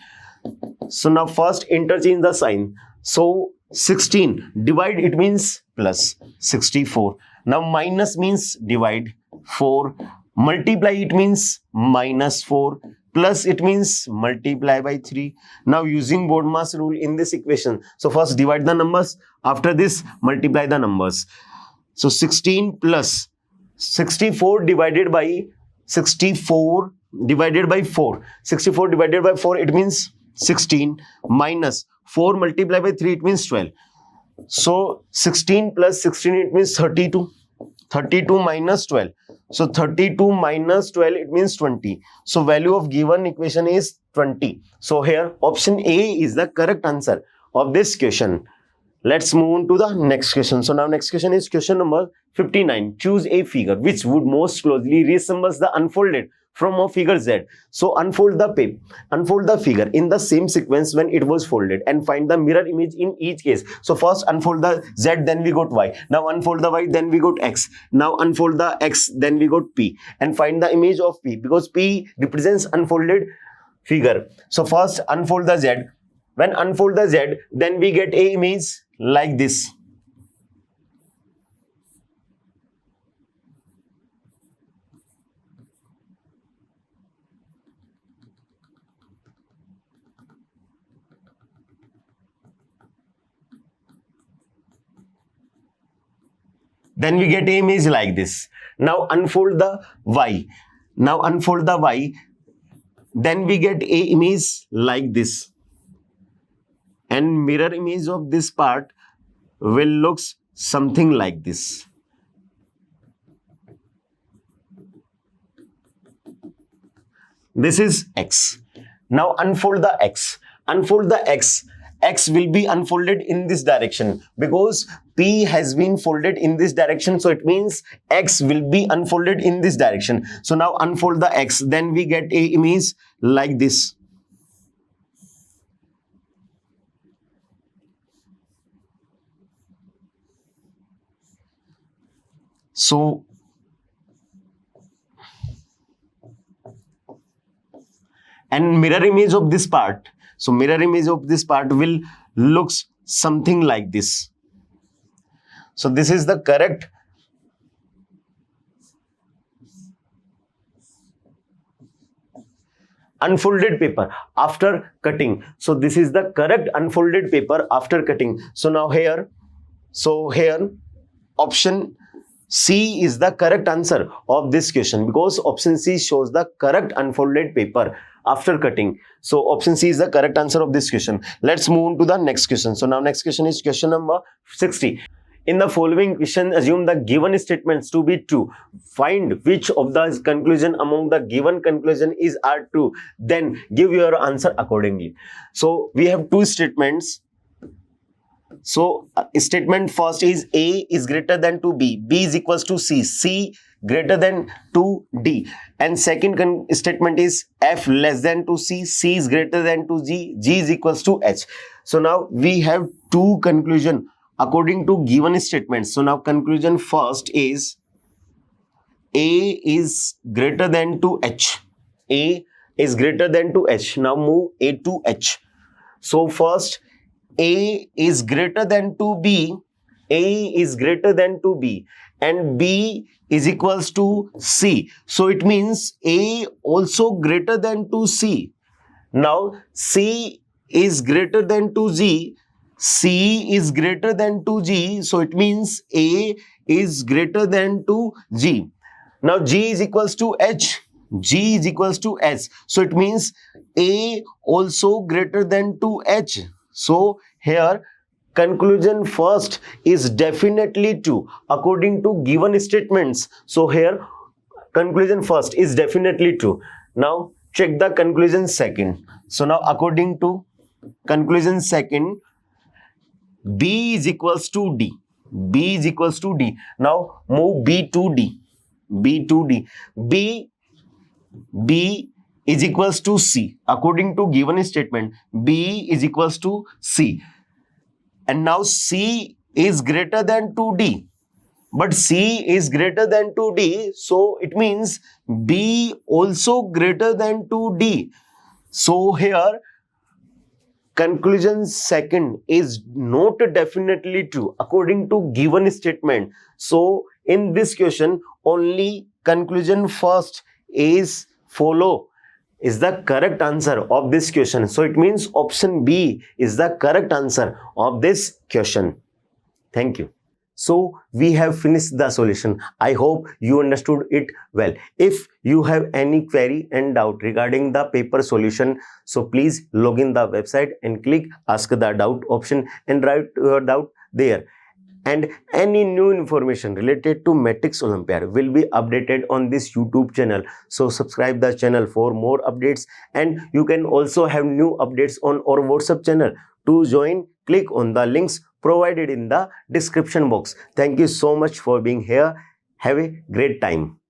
So now first interchange the sign. So 16 divide, it means plus 64. Now minus means divide 4, multiply it means minus 4, plus it means multiply by 3. Now using BODMAS rule in this equation, so first divide the numbers, after this multiply the numbers. So 16 plus 64 divided by 64 divided by 4. 64 divided by 4, it means 16, minus 4 multiplied by 3, it means 12. So 16 plus 16, it means 32. 32 minus 12. So 32 minus 12, it means 20. So value of given equation is 20. So here option A is the correct answer of this question. Let's move on to the next question. So now next question is question number 59. Choose a figure which would most closely resembles the unfolded from a figure Z. So unfold the figure in the same sequence when it was folded and find the mirror image in each case. So first unfold the Z, then we got Y. Now unfold the Y, then we got X. Now unfold the X, then we got P, and find the image of P, because P represents unfolded figure. So first unfold the Z. When unfold the Z, then we get a image like this. Then we get a image like this. Now unfold the Y. Now unfold the Y. Then we get a image like this. And mirror image of this part will looks something like this. This is X. Now unfold the X. Unfold the X. X will be unfolded in this direction because P has been folded in this direction. So it means X will be unfolded in this direction. So now unfold the X. Then we get a image like this. So and mirror image of this part. So mirror image of this part will looks something like this. So this is the correct unfolded paper after cutting. So this is the correct unfolded paper after cutting. So now here option C is the correct answer of this question, because option C shows the correct unfolded paper after cutting. So option C is the correct answer of this question. Let's move on to the next question. So now next question is question number 60. In the following question, assume the given statements to be true. Find which of the conclusion among the given conclusion are true. Then give your answer accordingly. So we have two statements. So statement first is A is greater than to B, B is equals to C, C greater than to D, and second statement is F less than to C, C is greater than to G, G is equals to H. So now we have two conclusion according to given statements. So now conclusion first is A is greater than to H, A is greater than to H. Now move A to H. So first A is greater than to B, A is greater than to B, and B is equals to C. So it means A also greater than to C. Now C is greater than to G, C is greater than to G. So it means A is greater than to G. Now G is equals to H, G is equals to H. So it means A also greater than to H. So here conclusion first is definitely true according to given statements. So here conclusion first is definitely true. Now check the conclusion second. So now according to conclusion second, B is equals to D, B is equals to D. Now move B to D, B to D. B is equals to C. According to given statement, B is equals to C. And now C is greater than to D. But C is greater than to D. So it means B also greater than to D. So here conclusion second is not definitely true according to given statement. So in this question only conclusion first is follow is the correct answer of this question. So it means option B is the correct answer of this question. Thank you. So we have finished the solution. I hope you understood it well. If you have any query and doubt regarding the paper solution, so please log in the website and click ask the doubt option and write your doubt there. And any new information related to Matrix Olympiad will be updated on this YouTube channel. So subscribe the channel for more updates, and you can also have new updates on our WhatsApp channel. To join, click on the links provided in the description box. Thank you so much for being here. Have a great time.